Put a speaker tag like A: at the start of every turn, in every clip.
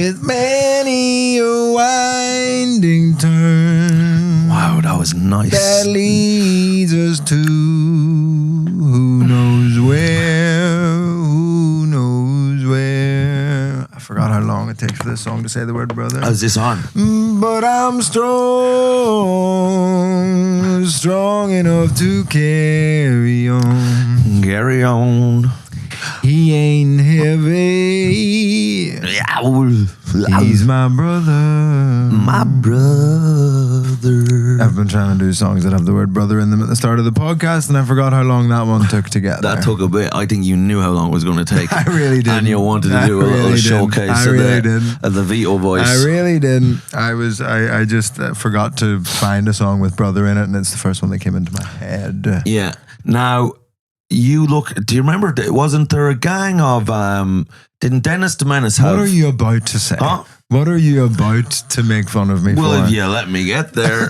A: with many a winding turn.
B: Wow, that was nice.
A: That leads us to who knows where, who knows where. I forgot how long it takes for this song to say the word brother.
B: How's this on?
A: But I'm strong, strong enough to carry on.
B: Carry on.
A: He ain't heavy. He's my brother.
B: My brother.
A: I've been trying to do songs that have the word brother in them at the start of the podcast, and I forgot how long that one took to get there.
B: That took a bit. I think you knew how long it was going to take.
A: I really did.
B: And you wanted to do a little showcase of the Vito voice.
A: I really didn't. I just forgot to find a song with brother in it, and it's the first one that came into my head.
B: Yeah. Now, do you remember, wasn't there a gang of, didn't Dennis the Menace have...
A: What are you about to say?
B: Huh?
A: What are you about to make fun of me for?
B: Well, if you let me get there,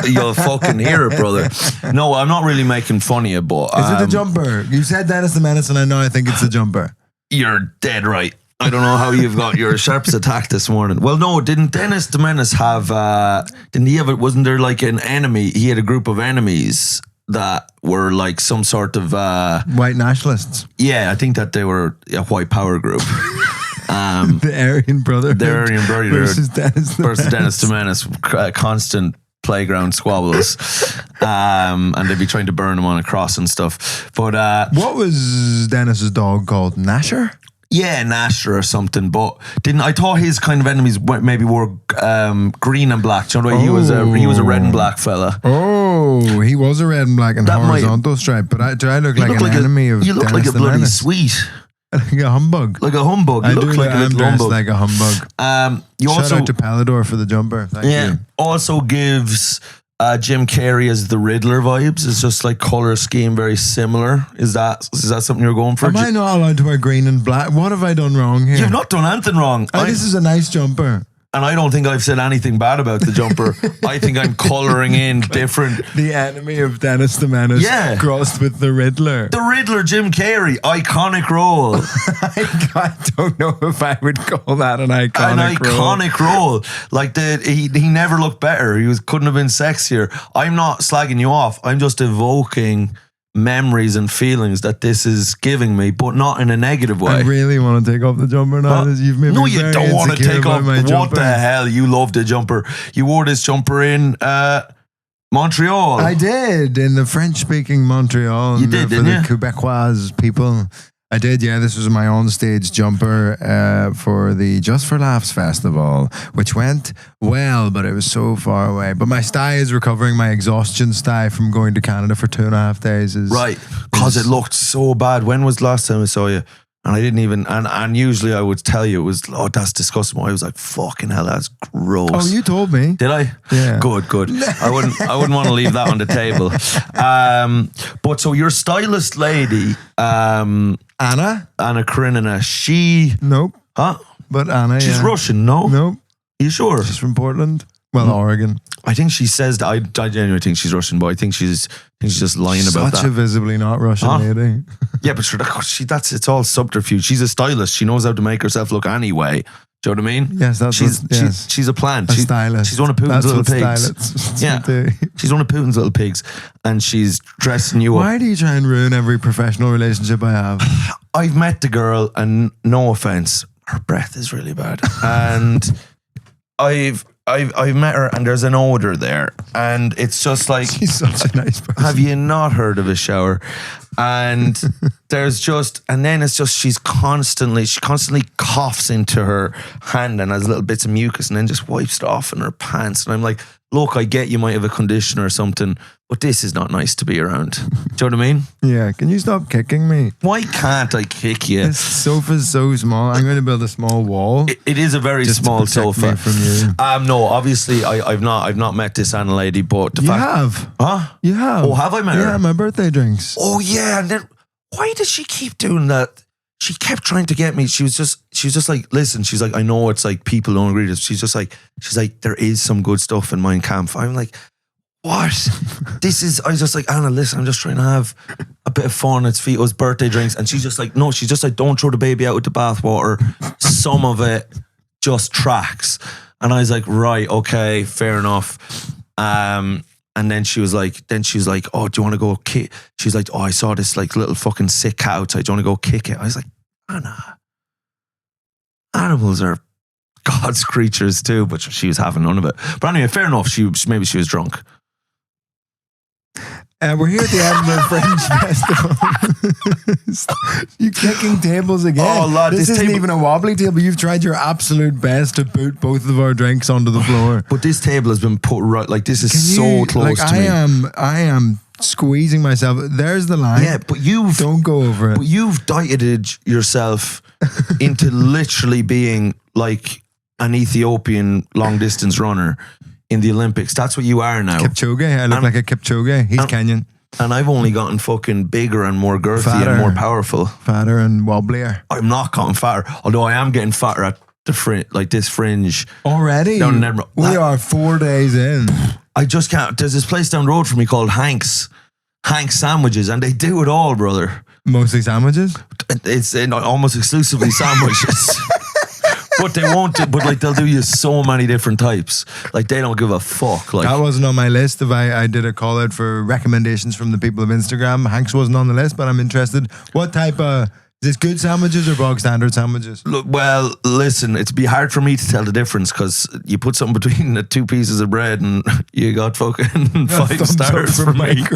B: you'll fucking hear it, brother. No, I'm not really making fun of you, but...
A: Is it the jumper? You said Dennis the Menace, and I think it's the jumper.
B: You're dead right. I don't know how you've got your sharps attack this morning. Well, no, didn't Dennis the Menace have... wasn't there like an enemy? He had a group of enemies that were like some sort of...
A: white nationalists.
B: Yeah, I think that they were a white power group.
A: The Aryan Brotherhood.
B: The Aryan Brotherhood
A: versus Dennis
B: the Menace. Constant playground squabbles. And they'd be trying to burn him on a cross and stuff. But
A: what was Dennis's dog called? Nasher?
B: Yeah, Nasher or something. But I thought his kind of enemies maybe wore green and black. Do you know what? He was a red and black fella.
A: Oh, he was a red and black and horizontal stripe. But do I look like an enemy of
B: You look
A: Dennis
B: like a
A: the
B: bloody
A: Menace?
B: sweet.
A: Like a humbug.
B: Like a humbug. You look like a little humbug.
A: like a humbug. Shout out to Palador for the jumper. Thank you.
B: Also gives Jim Carrey as the Riddler vibes. It's just like color scheme very similar. Is that something you're going for?
A: Am I not allowed to wear green and black? What have I done wrong here?
B: You've not done anything wrong.
A: This is a nice jumper.
B: And I don't think I've said anything bad about the jumper. I think I'm colouring in different...
A: The enemy of Dennis the Menace crossed with the Riddler.
B: The Riddler, Jim Carrey, iconic role.
A: I don't know if I would call that an iconic
B: role. Like, he never looked better. Couldn't have been sexier. I'm not slagging you off. I'm just evoking memories and feelings that this is giving me, but not in a negative way.
A: I really want to take off the jumper now. You've made me very
B: don't want to take off
A: my
B: what
A: jumper.
B: The hell? You love the jumper. You wore this jumper in Montreal.
A: I did, in the French-speaking Montreal.
B: You did, didn't you?
A: For the Quebecois people. I did, yeah. This was my on-stage jumper for the Just for Laughs festival, which went well, but it was so far away. But my sty is recovering, my exhaustion sty from going to Canada for 2.5 days.
B: Right, because it looked so bad. When was the last time I saw you? And I didn't even, and usually I would tell you it was, oh, that's disgusting. I was like, fucking hell, that's gross.
A: Oh, you told me.
B: Did I?
A: Yeah.
B: Good. I wouldn't want to leave that on the table. But so your stylist lady, Anna Karenina, she...
A: Nope.
B: Huh?
A: But Anna,
B: she's Russian, no?
A: Nope.
B: Are you sure?
A: She's from Portland. Well, Oregon.
B: I think she says that. I genuinely think she's Russian, but I think she's just lying about that.
A: Such a visibly not Russian lady.
B: Yeah, but it's all subterfuge. She's a stylist. She knows how to make herself look anyway. Do you know what I mean?
A: Yes,
B: she's a plant.
A: A stylist.
B: She's one of Putin's little pigs. Yeah, she's one of Putin's little pigs, and she's dressing you up.
A: Why do you try and ruin every professional relationship I have?
B: I've met the girl, and no offense, her breath is really bad, and I've met her, and there's an odor there, and it's just like,
A: she's such a nice person.
B: Have you not heard of a shower? And there's just, and then it's just, she constantly coughs into her hand and has little bits of mucus, and then just wipes it off in her pants. And I'm like, look, I get you might have a conditioner or something, but this is not nice to be around. Do you know what I mean?
A: Yeah. Can you stop kicking me?
B: Why can't I kick you?
A: This sofa's so small. I'm going to build a small wall.
B: It is a very small sofa.
A: Me from you.
B: No, obviously I've not met this Anna lady, but the fact,
A: have.
B: Huh?
A: You have.
B: Oh, have I met her?
A: Yeah, my birthday drinks.
B: Oh yeah, and then why does she keep doing that? She kept trying to get me. She was just like, listen, she's like, I know it's like people don't agree with this. She's like, there is some good stuff in Mein Kampf. I'm like, what? I was just like, Anna, listen, I'm just trying to have a bit of fun. It's Vito's birthday drinks. And she's just like, no, she's just like, don't throw the baby out with the bathwater. Some of it just tracks. And I was like, right, okay, fair enough. And then she was like, oh, do you want to go kick? She's like, oh, I saw this like little fucking sick cat outside. Do you want to go kick it? I was like, Anna, animals are God's creatures too, but she was having none of it. But anyway, fair enough. Maybe she was drunk.
A: We're here at the Edinburgh Fringe Festival. You kicking tables again?
B: Oh, lad,
A: this isn't even a wobbly table. You've tried your absolute best to boot both of our drinks onto the floor.
B: But this table has been put right. Like this is so close to me.
A: I am squeezing myself. There's the line.
B: Yeah, but
A: don't go over it.
B: But you've dieted yourself into literally being like an Ethiopian long distance runner in the Olympics. That's what you are now.
A: Kipchoge. I look like a Kipchoge. He's Kenyan.
B: And I've only gotten fucking bigger and more girthy and more powerful.
A: Fatter and wobblier.
B: I'm not getting fatter, although I am getting fatter at the fringe, like this fringe.
A: Already?
B: Down in Edinburgh.
A: We are 4 days in.
B: I just can't. There's this place down the road from me called Hank's Sandwiches, and they do it all, brother.
A: Mostly sandwiches?
B: It's almost exclusively sandwiches. But they won't do, but like they'll do you so many different types. Like they don't give a fuck. Like
A: that wasn't on my list. If I did a call out for recommendations from the people of Instagram, Hanks wasn't on the list, but I'm interested. What type of, is this good sandwiches or bog standard sandwiches?
B: Look, well, listen, it'd be hard for me to tell the difference because you put something between the two pieces of bread and you got fucking 5 stars for me.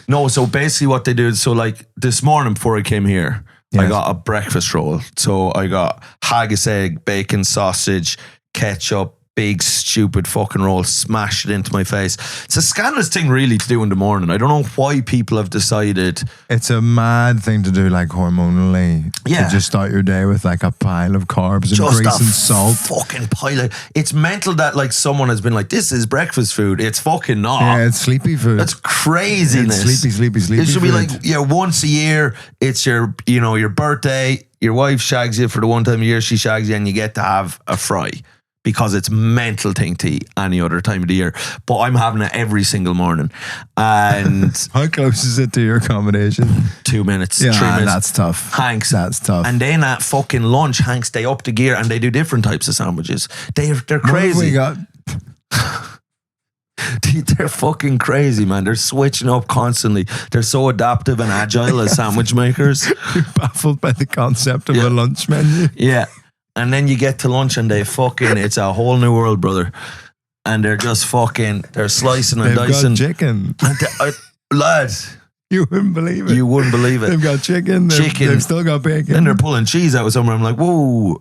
B: No, so basically what they do, so like this morning before I came here, yes. I got a breakfast roll. So I got haggis egg, bacon, sausage, ketchup, big stupid fucking roll, smashed it into my face. It's a scandalous thing really to do in the morning. I don't know why people have decided.
A: It's a mad thing to do, like hormonally. Yeah. To just start your day with like a pile of carbs and grease and salt.
B: Fucking pile. It's mental that like someone has been like, this is breakfast food. It's fucking not.
A: Yeah, it's sleepy food.
B: That's craziness.
A: It's sleepy
B: It should
A: food.
B: be like, yeah, once a year, it's your birthday. Your wife shags you for the one time a year. She shags you and you get to have a fry. Because it's mental thing to eat any other time of the year. But I'm having it every single morning. And
A: how close is it to your accommodation?
B: 2 minutes,
A: yeah,
B: 3 minutes.
A: That's tough.
B: Hanks.
A: That's tough.
B: And then at fucking lunch, Hanks, they up the gear and they do different types of sandwiches. They're crazy.
A: What have we got?
B: They're fucking crazy, man. They're switching up constantly. They're so adaptive and agile as sandwich makers.
A: You're baffled by the concept of a lunch menu.
B: Yeah. And then you get to lunch and it's a whole new world, brother. And they're just they're slicing and dicing.
A: They've got chicken.
B: Lads.
A: You wouldn't believe it.
B: You wouldn't believe it.
A: They've got chicken. They've still got bacon.
B: Then they're pulling cheese out of somewhere. I'm like, whoa.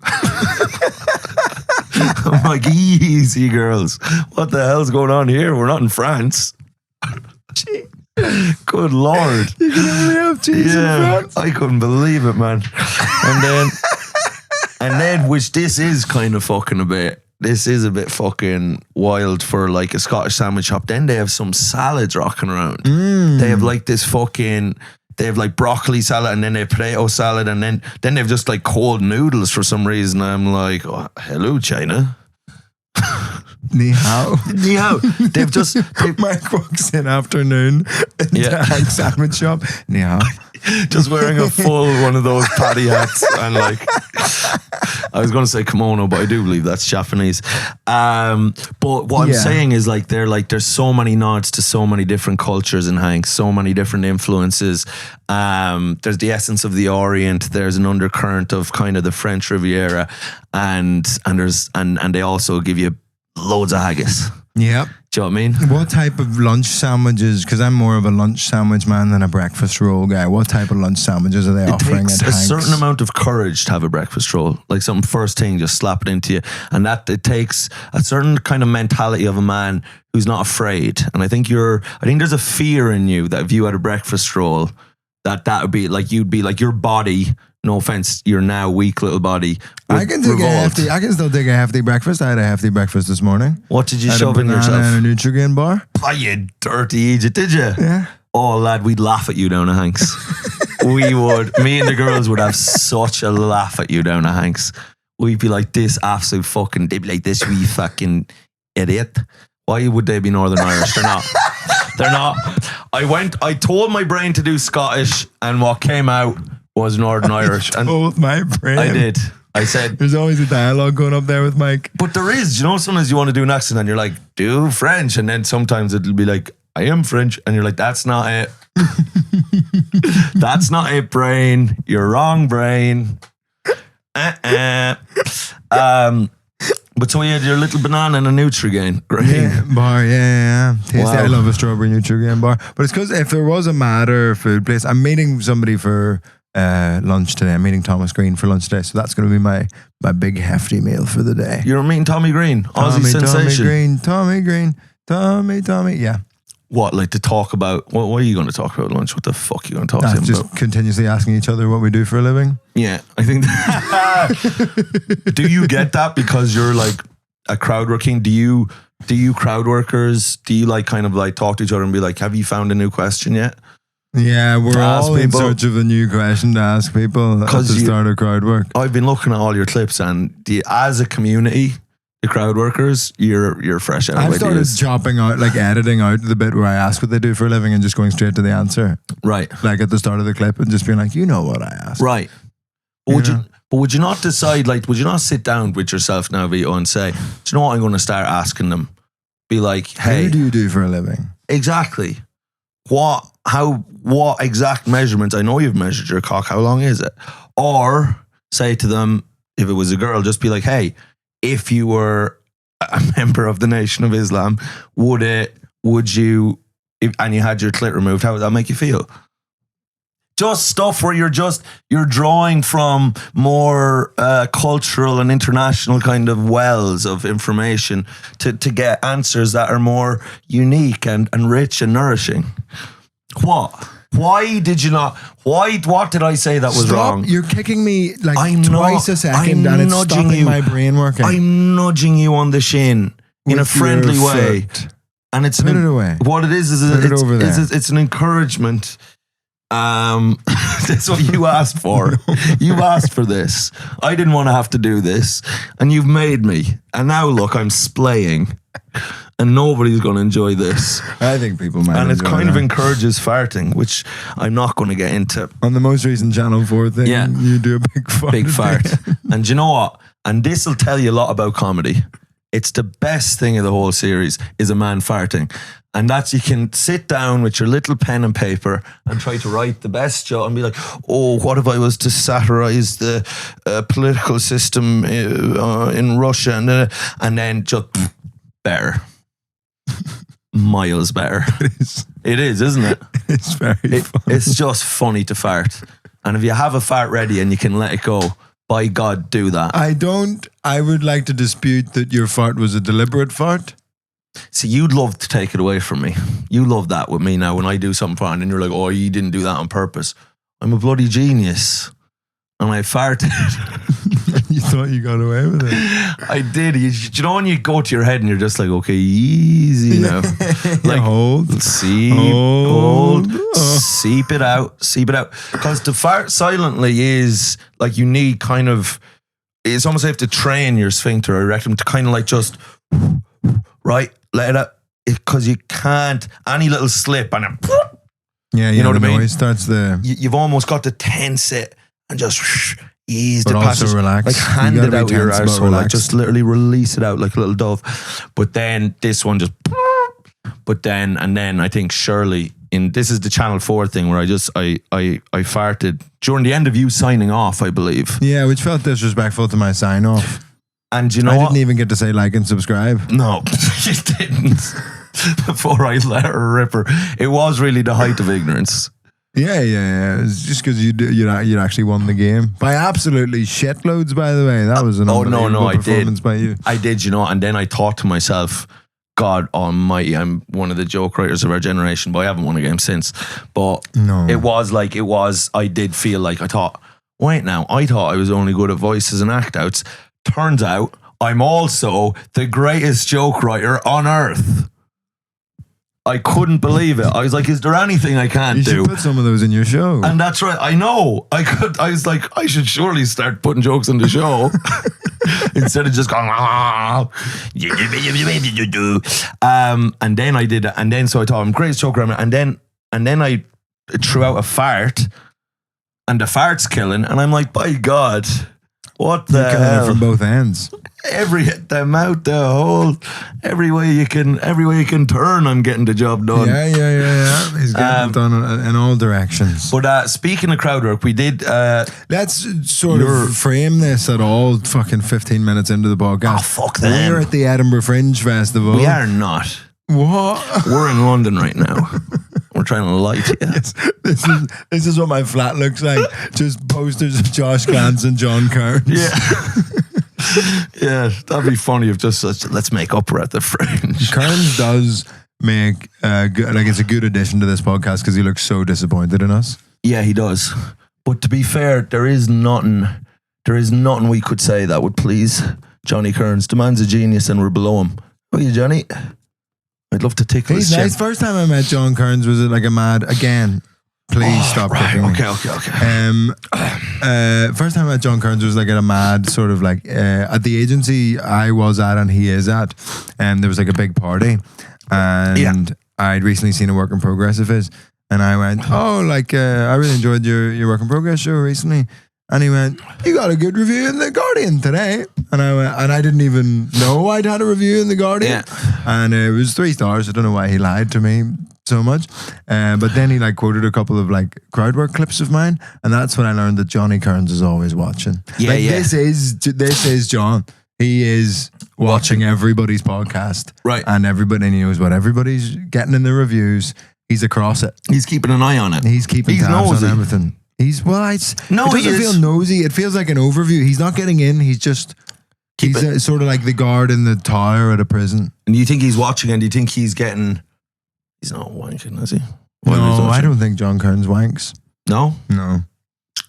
B: I'm like, easy, girls. What the hell's going on here? We're not in France. Good Lord.
A: You can only have cheese in France?
B: I couldn't believe it, man. And then, which this is kind of fucking a bit fucking wild for like a Scottish sandwich shop. Then they have some salads rocking around. They have like they have like broccoli salad and then they have potato salad and then they've just like cold noodles for some reason. I'm like, oh, hello, China.
A: Ni hao.
B: Ni hao.
A: Mark walks in afternoon into a sandwich shop. Ni hao.
B: Just wearing a full one of those paddy hats and like, I was going to say kimono, but I do believe that's Japanese. But what I'm saying is like, there's so many nods to so many different cultures in Hanks, so many different influences. There's the essence of the Orient. There's an undercurrent of kind of the French Riviera, and they also give you loads of haggis.
A: Yep.
B: Do you know what I mean?
A: What type of lunch sandwiches? Because I'm more of a lunch sandwich man than a breakfast roll guy. What type of lunch sandwiches are they offering at Hanks?
B: It takes a certain amount of courage to have a breakfast roll. Like something first thing, just slap it into you. And that it takes a certain kind of mentality of a man who's not afraid. And I think there's a fear in you that if you had a breakfast roll, that would be like, you'd be like your body, no offense, your now weak little body.
A: I can still take a hefty breakfast. I had a hefty breakfast this morning.
B: What did you shove in yourself?
A: And a Nutrigrain bar.
B: Oh, you dirty idiot, did you?
A: Yeah.
B: Oh, lad, we'd laugh at you down at Hanks. We would. Me and the girls would have such a laugh at you down at Hanks. We'd be like, this absolute fucking, they'd be like, this wee fucking idiot. Why would they be Northern Irish? They're not. They're not. I told my brain to do Scottish and what came out was Northern Irish. And
A: told my brain.
B: I did. I said,
A: There's always a dialogue going up there with Mike.
B: but there is, sometimes you want to do an accent and you're like, do French. And then sometimes it'll be like, I am French. And you're like, that's not it. That's not it, brain. You're wrong, brain. But so you had your little banana and a Nutrigrain. Great.
A: Yeah, bar, yeah. Tasty.
B: Wow.
A: I love a strawberry Nutrigrain bar. But it's because if there was a Matter food place, I'm meeting somebody for lunch today. I'm meeting Thomas Green for lunch today. So that's going to be my big hefty meal for the day.
B: You're meeting Tommy Green, Aussie sensation.
A: Tommy Green. Yeah.
B: What, like to talk about, what are you going to talk about at lunch? What the fuck are you going to talk to him
A: Just
B: about?
A: continuously asking each other what we do for a living.
B: Yeah, I think. Do you get that because you're like a crowdworking? Do you crowd workers? Do you like kind of like talk to each other and be like, have you found a new question yet?
A: Yeah, we're
B: ask
A: all in
B: people.
A: search of a new question to ask people at the start of Crowdwork.
B: I've been looking at all your clips and as a community, the crowd workers, you're fresh out of
A: I've started
B: ideas.
A: chopping out, like editing out the bit where I ask what they do for a living and just going straight to the answer.
B: Right.
A: Like at the start of the clip and just being like, you know what I asked.
B: Right. But would you not decide, like, would you not sit down with yourself now, Vito, and say, do you know what I'm going to start asking them? Be like, hey.
A: Who do you do for a living?
B: Exactly. What exact measurements? I know you've measured your cock. How long is it? Or say to them, if it was a girl, just be like, hey, if you were a member of the Nation of Islam, would you, and you had your clit removed, how would that make you feel? Just stuff where you're drawing from more cultural and international kind of wells of information to get answers that are more unique and rich and nourishing. What? Why did you not? What did I say that was wrong?
A: You're kicking me like twice a second and it's stopping my brain working.
B: I'm nudging you on the shin in a friendly way.
A: Foot.
B: And it's
A: Put it away.
B: What it is it's an encouragement. That's what you asked for. You asked for this. I didn't want to have to do this, and you've made me. And now look, I'm splaying, and nobody's going to enjoy this.
A: I think people might.
B: And it
A: enjoy
B: kind
A: that.
B: of encourages farting, which I'm not going to get into.
A: On the most recent Channel 4 thing, you do a big fart.
B: Big fart. And do you know what? And this will tell you a lot about comedy. It's the best thing of the whole series is a man farting. And that's, you can sit down with your little pen and paper and try to write the best joke and be like, oh, what if I was to satirize the political system in Russia? And then just better. Miles better. It is, isn't it?
A: It's very funny.
B: It's just funny to fart. And if you have a fart ready and you can let it go, by God, do that.
A: I would like to dispute that your fart was a deliberate fart.
B: See, you'd love to take it away from me. You love that with me now when I do something fun and you're like, oh, you didn't do that on purpose. I'm a bloody genius. And I farted.
A: You thought you got away with it.
B: I did. You know when you go to your head and you're just like, okay, easy now. Like,
A: hold.
B: Hold. Seep it out. Because to fart silently is like you need kind of, it's almost like you have to train your sphincter, I reckon, to kind of like just, right, let it out. Because you can't, any little slip and then,
A: yeah,
B: you know what I mean?
A: Noise starts there.
B: You've almost got to tense it and just ease
A: But
B: the
A: also
B: passage.
A: relax.
B: Like hand
A: You
B: it
A: gotta
B: out
A: be
B: your
A: tense but
B: arsehole. Like
A: relaxed.
B: just literally release it out like a little dove. But then this one just, and then I think Shirley, this is the Channel 4 thing where I farted during the end of you signing off, I believe.
A: Yeah, which felt disrespectful to my sign off.
B: And you know
A: I
B: what?
A: didn't even get to say like and subscribe.
B: No, you didn't. Before I let her rip her. It was really the height of ignorance.
A: Yeah. It's just because you actually won the game by absolutely shitloads. By the way, that was an unbelievable performance by you.
B: I did, you know. And then I thought to myself, God Almighty, I'm one of the joke writers of our generation, but I haven't won a game since. But
A: No.
B: it was. I did feel like I thought I was only good at voices and act outs. Turns out I'm also the greatest joke writer on earth. I couldn't believe it. I was like, is there anything I can't
A: You
B: do?
A: should put some of those in your show.
B: And that's right. I know. I was like, I should surely start putting jokes in the show instead of just going, and then I did it. And then so I thought I'm great joke writer. And then I threw out a fart and the fart's killing. And I'm like, by God. What the
A: You're killing
B: hell?
A: it from both ends.
B: The mouth, the hole, every way you can turn, I'm getting the job done.
A: Yeah. He's getting it done in all directions.
B: But speaking of Crowdwork, we did.
A: Let's sort of frame this at all fucking 15 minutes into the podcast.
B: Oh, fuck them.
A: We're at the Edinburgh Fringe Festival.
B: We are not.
A: What?
B: We're in London right now. We're trying to lie to you.
A: Yes, this is what my flat looks like. Just posters of Josh Gans and John Kearns.
B: Yeah. Yeah, that'd be funny if just such, let's make up, we're at the Fringe.
A: Kearns does make it's a good addition to this podcast because he looks so disappointed in us.
B: Yeah, he does. But to be fair, there is nothing we could say that would please Johnny Kearns. The man's a genius and we're below him. How are you, Johnny? I'd love to tickle his
A: He's
B: chin.
A: nice. First time I met John Kearns was like a mad again. Please stop kicking me.
B: Okay.
A: First time I met John Kearns was like at a mad sort of like at the agency I was at and he is at, and there was like a big party, and I'd recently seen a work in progress of his, and I went, I really enjoyed your work in progress show recently. And he went, you got a good review in The Guardian today. And I went, and I didn't even know I'd had a review in The Guardian.
B: Yeah.
A: And it was 3 stars. I don't know why he lied to me so much. But then he like quoted a couple of like Crowdwork clips of mine. And that's when I learned that Johnny Kearns is always watching.
B: Yeah.
A: This is John. He is watching everybody's podcast.
B: Right.
A: And everybody knows what everybody's getting in the reviews. He's across it.
B: He's keeping an eye on it.
A: He's keeping tabs
B: nosy
A: on everything. It doesn't feel nosy. It feels like an overview. He's not getting in. He's just sort of like the guard in the tower at a prison.
B: And do you think he's watching and do you think he's not wanking, is he?
A: No, I don't think John Kearns wanks.
B: No?
A: No.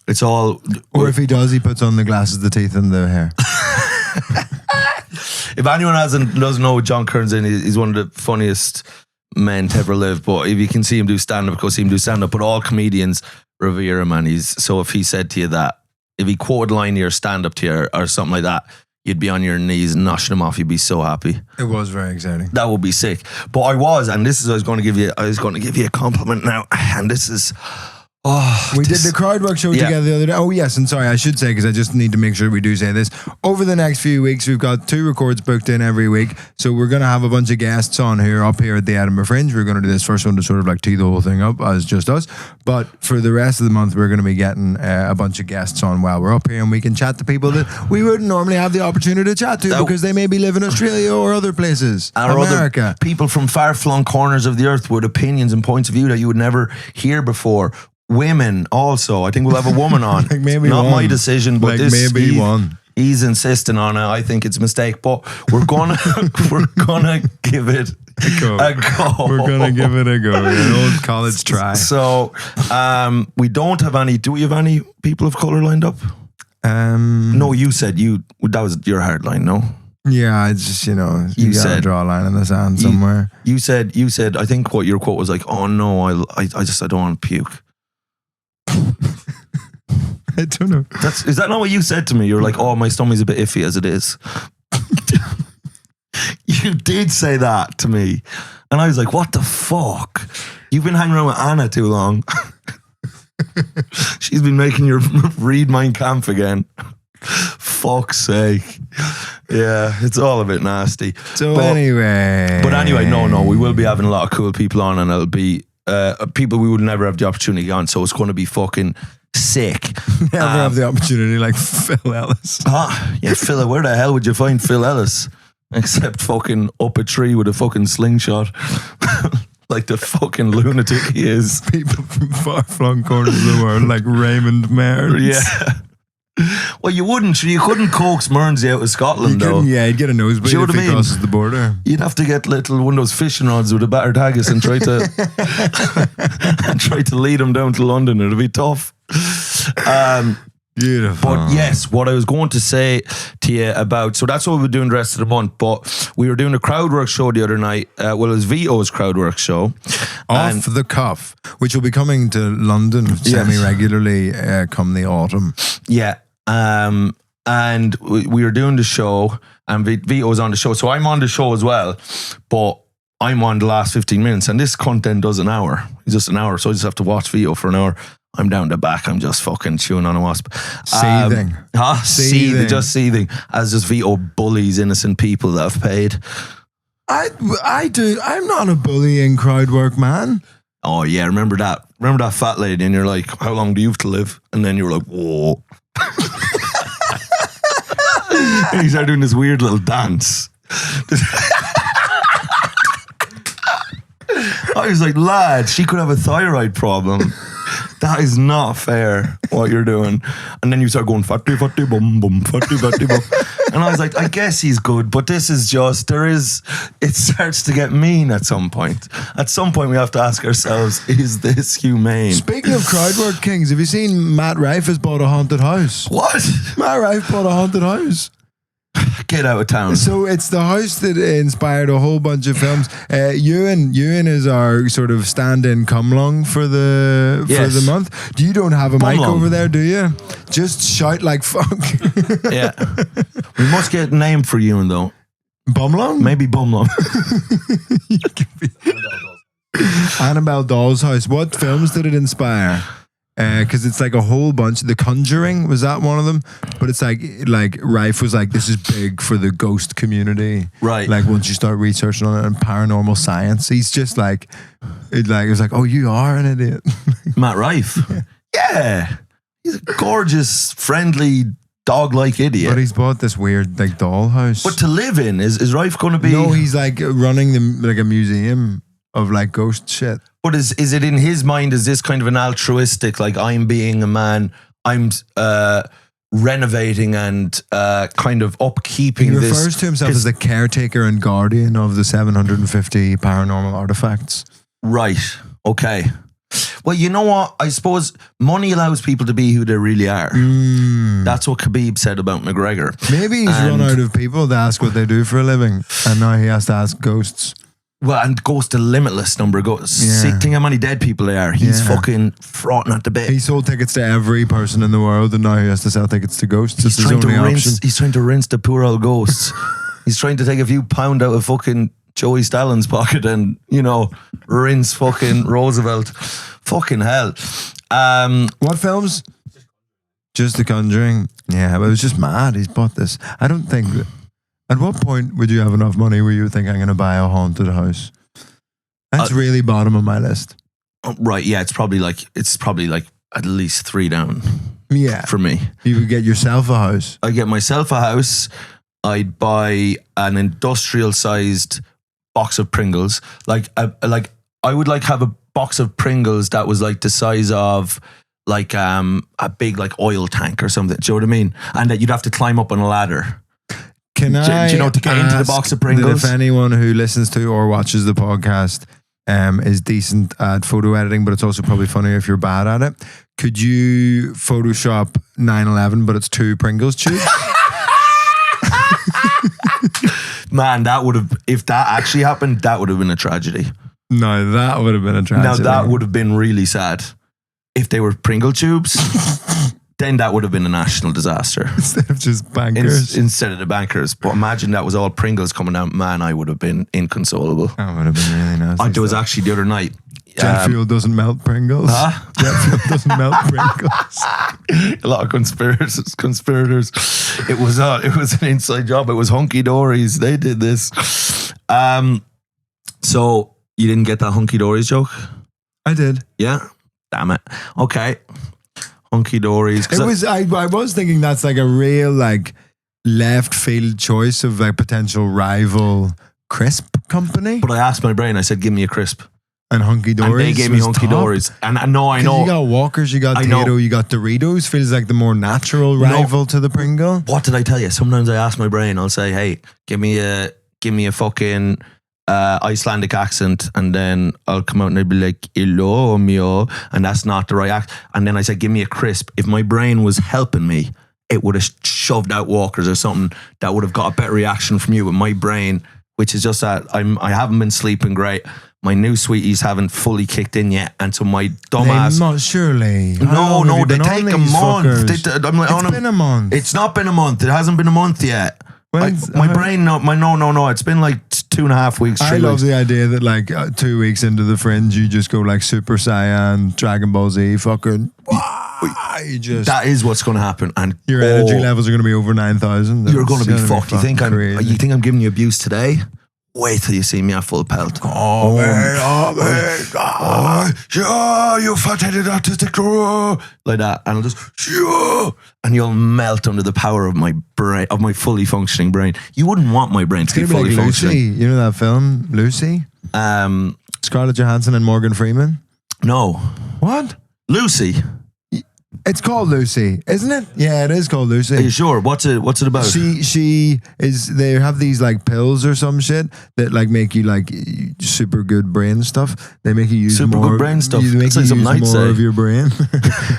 B: It's all...
A: Or if he does, he puts on the glasses, the teeth and the hair.
B: If anyone doesn't know what John Kearns is, he's one of the funniest men to ever live. But if you can see him do stand-up, go see him do stand-up. But all comedians revere him, and so if he said to you that, if he quoted a line to your stand-up to you or something like that, you'd be on your knees noshing him off. You'd be so happy.
A: It was very exciting.
B: That would be sick. But I was going to give you a compliment now, and this is...
A: we did the Crowdwork show together the other day. Oh yes, and sorry, I should say, because I just need to make sure we do say this. Over the next few weeks, we've got 2 records booked in every week. So we're going to have a bunch of guests on here up here at the Edinburgh Fringe. We're going to do this first one to sort of like tee the whole thing up as just us. But for the rest of the month, we're going to be getting a bunch of guests on while we're up here, and we can chat to people that we wouldn't normally have the opportunity to chat to because they maybe live in Australia or other places,
B: or
A: America.
B: Other people from far-flung corners of the earth with opinions and points of view that you would never hear before. Women also. I think we'll have a woman on.
A: Like maybe
B: not
A: one.
B: my decision, but
A: like maybe one.
B: He's insisting on it. I think it's a mistake, but we're gonna give it a go.
A: We're gonna give it a go. An old college try.
B: So we don't have any. Do we have any people of color lined up? No, you said that was your hard line. No.
A: Yeah, it's just, you gotta
B: said,
A: draw a line in the sand somewhere.
B: You said. I think what your quote was like. Oh no, I don't want to puke.
A: I don't know.
B: Is that not what you said to me? You're like, oh, my stomach's a bit iffy as it is. You did say that to me. And I was like, what the fuck? You've been hanging around with Anna too long. She's been making you read Mein Kampf again. Fuck's sake. Yeah, it's all a bit nasty.
A: But anyway,
B: no, we will be having a lot of cool people on, and it'll be people we would never have the opportunity on, so it's going to be fucking sick.
A: Never have the opportunity like Phil Ellis.
B: Yeah, Phil, where the hell would you find Phil Ellis? Except fucking up a tree with a fucking slingshot. Like the fucking lunatic he is.
A: People from far-flung corners of the world like Raymond Mearns.
B: Yeah. Well, you couldn't coax Mearnsy out of Scotland, though.
A: Yeah, he'd get a nosebleed if he crosses the border.
B: You'd have to get one of those fishing rods with a battered haggis and try to lead him down to London. It'd be tough.
A: Beautiful.
B: But yes, what I was going to say to you about, so that's what we're doing the rest of the month, but we were doing a Crowdwork show the other night. It was Vito's Crowdwork show.
A: Off the Cuff, which will be coming to London semi-regularly come the autumn.
B: Yeah. And we were doing the show, and Vito was on the show. So I'm on the show as well, but I'm on the last 15 minutes, and this content does an hour. It's just an hour, so I just have to watch Vito for an hour. I'm down the back. I'm just fucking chewing on a wasp.
A: Seething.
B: Seething. Just seething. As just Vito bullies innocent people that have paid.
A: I do. I'm not a bullying Crowdwork man.
B: Oh yeah, remember that fat lady, and you're like, how long do you have to live? And then you're like, whoa. And he started doing this weird little dance. I was like, lad, she could have a thyroid problem. That is not fair, what you're doing. And then you start going, fatty, fatty, bum, bum, fatty, fatty, bum. And I was like, I guess he's good, but this is just, it starts to get mean at some point. At some point, we have to ask ourselves, is this humane?
A: Speaking of Crowdwork Kings, have you seen Matt Rife has bought a haunted house?
B: What?
A: Matt Rife bought a haunted house.
B: Get out of town.
A: So it's the house that inspired a whole bunch of films. Ewan is our sort of stand-in come-long for the month. You don't have a mic over there, do you? Just shout like fuck.
B: Yeah. We must get a name for Ewan though.
A: Bumlong?
B: Maybe Bumlong.
A: Annabelle Doll's House. What films did it inspire? Because it's like a whole bunch. The Conjuring, was that one of them? But it's like Rife was like, this is big for the ghost community.
B: Right.
A: Like once you start researching on it and paranormal science, he's just like, it was like, oh, you are an idiot.
B: Matt Rife. Yeah. He's a gorgeous, friendly, dog-like idiot.
A: But he's bought this weird like doll house.
B: But to live in, is Rife going to be?
A: No, he's like running like a museum of like ghost shit.
B: But is it in his mind, is this kind of an altruistic, like I'm being a man, I'm renovating and kind of upkeeping this?
A: He refers to himself as the caretaker and guardian of the 750 paranormal artifacts.
B: Right. Okay. Well, you know what? I suppose money allows people to be who they really are. That's what Khabib said about McGregor.
A: Maybe he's run out of people to ask what they do for a living, and now he has to ask ghosts.
B: Well, and ghosts a limitless number of ghosts.
A: Yeah.
B: Think how many dead people there are. He's fucking fraughting at the bit.
A: He sold tickets to every person in the world, and now he has to sell tickets to ghosts.
B: He's trying to rinse the poor old ghosts. He's trying to take a few pound out of fucking Joey Stalin's pocket and, rinse fucking Roosevelt. Fucking hell.
A: What films? Just The Conjuring. Yeah, but it was just mad. He's bought this. I don't think... At what point would you have enough money where you think I'm going to buy a haunted house? That's really bottom of my list.
B: Right, yeah, it's probably like at least 3 down.
A: Yeah.
B: For me.
A: You would get yourself a house.
B: I'd get myself a house. I'd buy an industrial sized box of Pringles. I would have a box of Pringles that was like the size of like a big like oil tank or something. Do you know what I mean? And that you'd have to climb up on a ladder.
A: Can I
B: to get into the box of Pringles?
A: If anyone who listens to or watches the podcast is decent at photo editing, but it's also probably funnier if you're bad at it, could you Photoshop 9/11, but it's 2 Pringles tubes?
B: Man, that would have, if that actually happened, that would have been a tragedy.
A: No, that would have been a tragedy.
B: Now that would have been really sad. If they were Pringle tubes, then that would have been a national disaster.
A: Instead of just bankers.
B: Instead of the bankers. But imagine that was all Pringles coming out. Man, I would have been inconsolable.
A: That would have been really nice.
B: There was actually the other night.
A: Jet fuel doesn't melt Pringles.
B: Huh?
A: Jet fuel doesn't melt Pringles.
B: A lot of conspirators. It was an inside job. It was hunky dories. They did this. So you didn't get that hunky dories joke?
A: I did.
B: Yeah. Damn it. Okay. Hunky dories.
A: I was thinking that's like a real like left field choice of like potential rival crisp company.
B: But I asked my brain. I said, "Give me a crisp."
A: And hunky dories.
B: And they gave me hunky dories. And I know.
A: You got Walkers, you got Tato, you got Doritos. Feels like the more natural rival to the Pringle.
B: What did I tell you? Sometimes I ask my brain. I'll say, "Hey, give me a fucking Icelandic accent," and then I'll come out and I'd be like, "Hello, mio," and that's not the right accent. And then I say, "Give me a crisp." If my brain was helping me, it would have shoved out Walkers or something that would have got a better reaction from you. But my brain, which is just that I haven't been sleeping great. My new sweeties haven't fully kicked in yet, and so my dumb ass.
A: Not surely.
B: No, they take a month.
A: It's been a month.
B: It's not been a month. It hasn't been a month yet. My brain, no. It's been like 2.5 weeks, 3
A: I love
B: weeks.
A: the idea that like 2 weeks into the Fringe, you just go like Super Saiyan, Dragon Ball Z, fucking. You just
B: That is what's going to happen, and
A: your energy levels are going to be over 9,000.
B: You're going to be fucked. You think
A: crazy.
B: I'm giving you abuse today? Wait till you see me at full pelt.
A: Oh, mate.
B: Yeah, you fat-headed autistic girl. Like that. And I'll just, yeah. And you'll melt under the power of my brain, of my fully functioning brain. You wouldn't want my brain to be
A: It's gonna
B: fully
A: be like
B: functioning.
A: Lucy. You know that film, Lucy? Scarlett Johansson and Morgan Freeman.
B: No.
A: What?
B: Lucy.
A: It's called Lucy, isn't it? Yeah, it is called Lucy.
B: Are you sure? What's it about?
A: She is. They have these like pills or some shit that like make you like super good brain stuff. They make you use
B: Super
A: more
B: good brain stuff.
A: You make
B: That's
A: you
B: like
A: use
B: some
A: more
B: night
A: of
B: say.
A: your brain.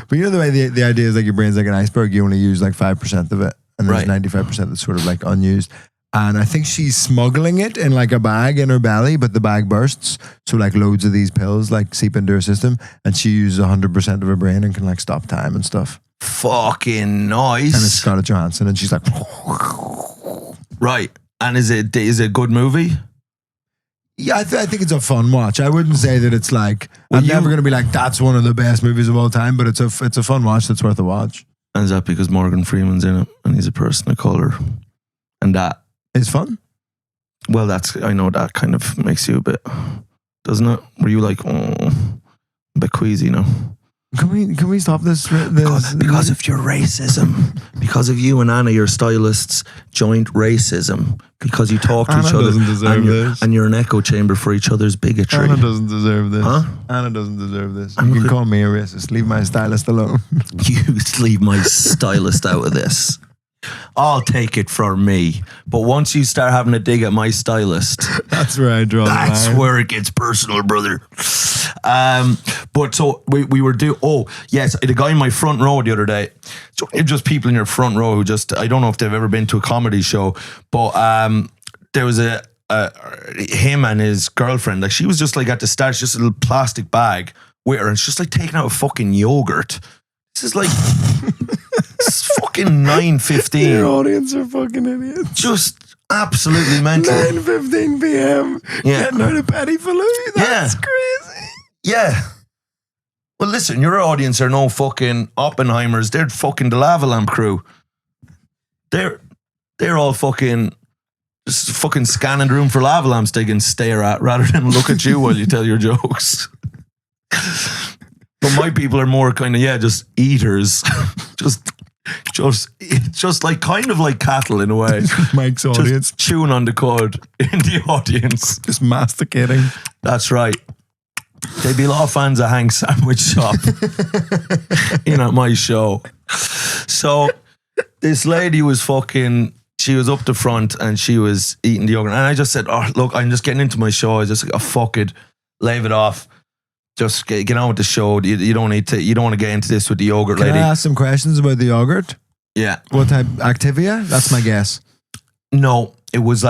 A: But you know the way the idea is like your brain's like an iceberg. You only use like 5% of it, and there's
B: Right.
A: 95% that's sort of like unused. And I think she's smuggling it in like a bag in her belly, but the bag bursts. So like loads of these pills like seep into her system, and she uses 100% of her brain and can like stop time and stuff.
B: Fucking
A: And it's
B: nice.
A: Scarlett Johansson, and she's like,
B: Right. And is it a good movie?
A: yeah, I think it's a fun watch. I wouldn't say that it's like
B: Well,
A: I'm never going to be like that's one of the best movies of all time, but it's a fun watch that's worth a watch.
B: And is that because Morgan Freeman's in it and he's a person of color? And that,
A: It's fun.
B: well, I know that kind of makes you a bit, doesn't it? Were you like, a bit queasy, no?
A: Can we stop this?
B: Because of your racism. Because of you and Anna, your stylists, joint racism. Because you talk to
A: Anna
B: each other.
A: doesn't deserve this.
B: And you're an echo chamber for each other's bigotry.
A: Anna doesn't deserve this.
B: Huh?
A: Anna doesn't deserve this.
B: I'm
A: You can
B: not-
A: call me a racist. Leave my stylist alone.
B: You leave my stylist out of this. I'll take it from me. But once you start having a dig at my stylist,
A: That's where I draw the
B: that's
A: line.
B: where it gets personal, brother. But so we were the guy in my front row the other day. So just people in your front row who just, I don't know if they've ever been to a comedy show, but there was him and his girlfriend, like she was just like at the start, just a little plastic bag with her, and she's just like taking out a fucking yogurt. This is like it's fucking 9:15.
A: Your audience are fucking idiots.
B: Just absolutely mental.
A: 9:15 p.m.
B: Yeah.
A: Getting out of Petty Faloo. That's
B: Yeah.
A: crazy.
B: Yeah. Well, listen, your audience are no fucking Oppenheimers. They're fucking the Lava Lamp crew. They're all fucking just fucking scanning the room for lava lamps they can stare at rather than look at you while you tell your jokes. But my people are more kind of just eaters, just like kind of like cattle in a way.
A: Mike's audience.
B: Just chewing on the cud in the audience.
A: Just masticating.
B: That's right. They'd be a lot of fans of Hank's Sandwich Shop in at my show. So this lady was she was up the front and she was eating the yogurt. And I just said, oh, look, I'm just getting into my show. I just like, oh, fuck it. Leave it off. Just get on with the show. You don't want to get into this with the yogurt
A: Can
B: lady.
A: I ask some questions about the yogurt?
B: Yeah.
A: What type? Activia? That's my guess.
B: No, it was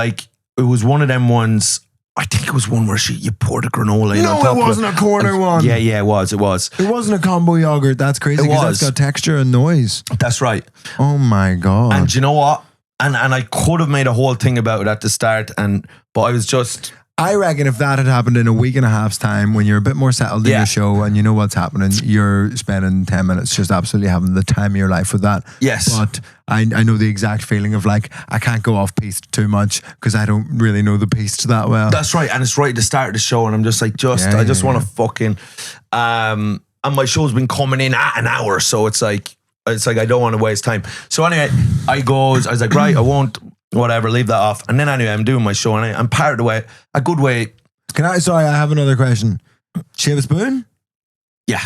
B: one of them ones. I think it was one where you poured a granola in on top
A: No, it wasn't a corner one.
B: Yeah, it was.
A: It wasn't a combo yogurt. That's crazy.
B: It
A: 'cause
B: was.
A: That's got texture and noise.
B: That's right.
A: Oh my God.
B: And do you know what? And I could have made a whole thing about it at the start, but I was just...
A: I reckon if that had happened in a week and a half's time, when you're a bit more settled in
B: Yeah.
A: your show and you know what's happening, you're spending 10 minutes just absolutely having the time of your life with that.
B: Yes.
A: But I know the exact feeling of like, I can't go off piste too much because I don't really know the piste that well.
B: That's right. And it's right at the start of the show, and I'm just like, I just want to fucking... and my show's been coming in at an hour, so it's like I don't want to waste time. So anyway, I was like, right, I won't... whatever, leave that off. And then anyway, I'm doing my show and I'm part of the way, a good way.
A: Sorry, I have another question. She have a spoon?
B: Yeah.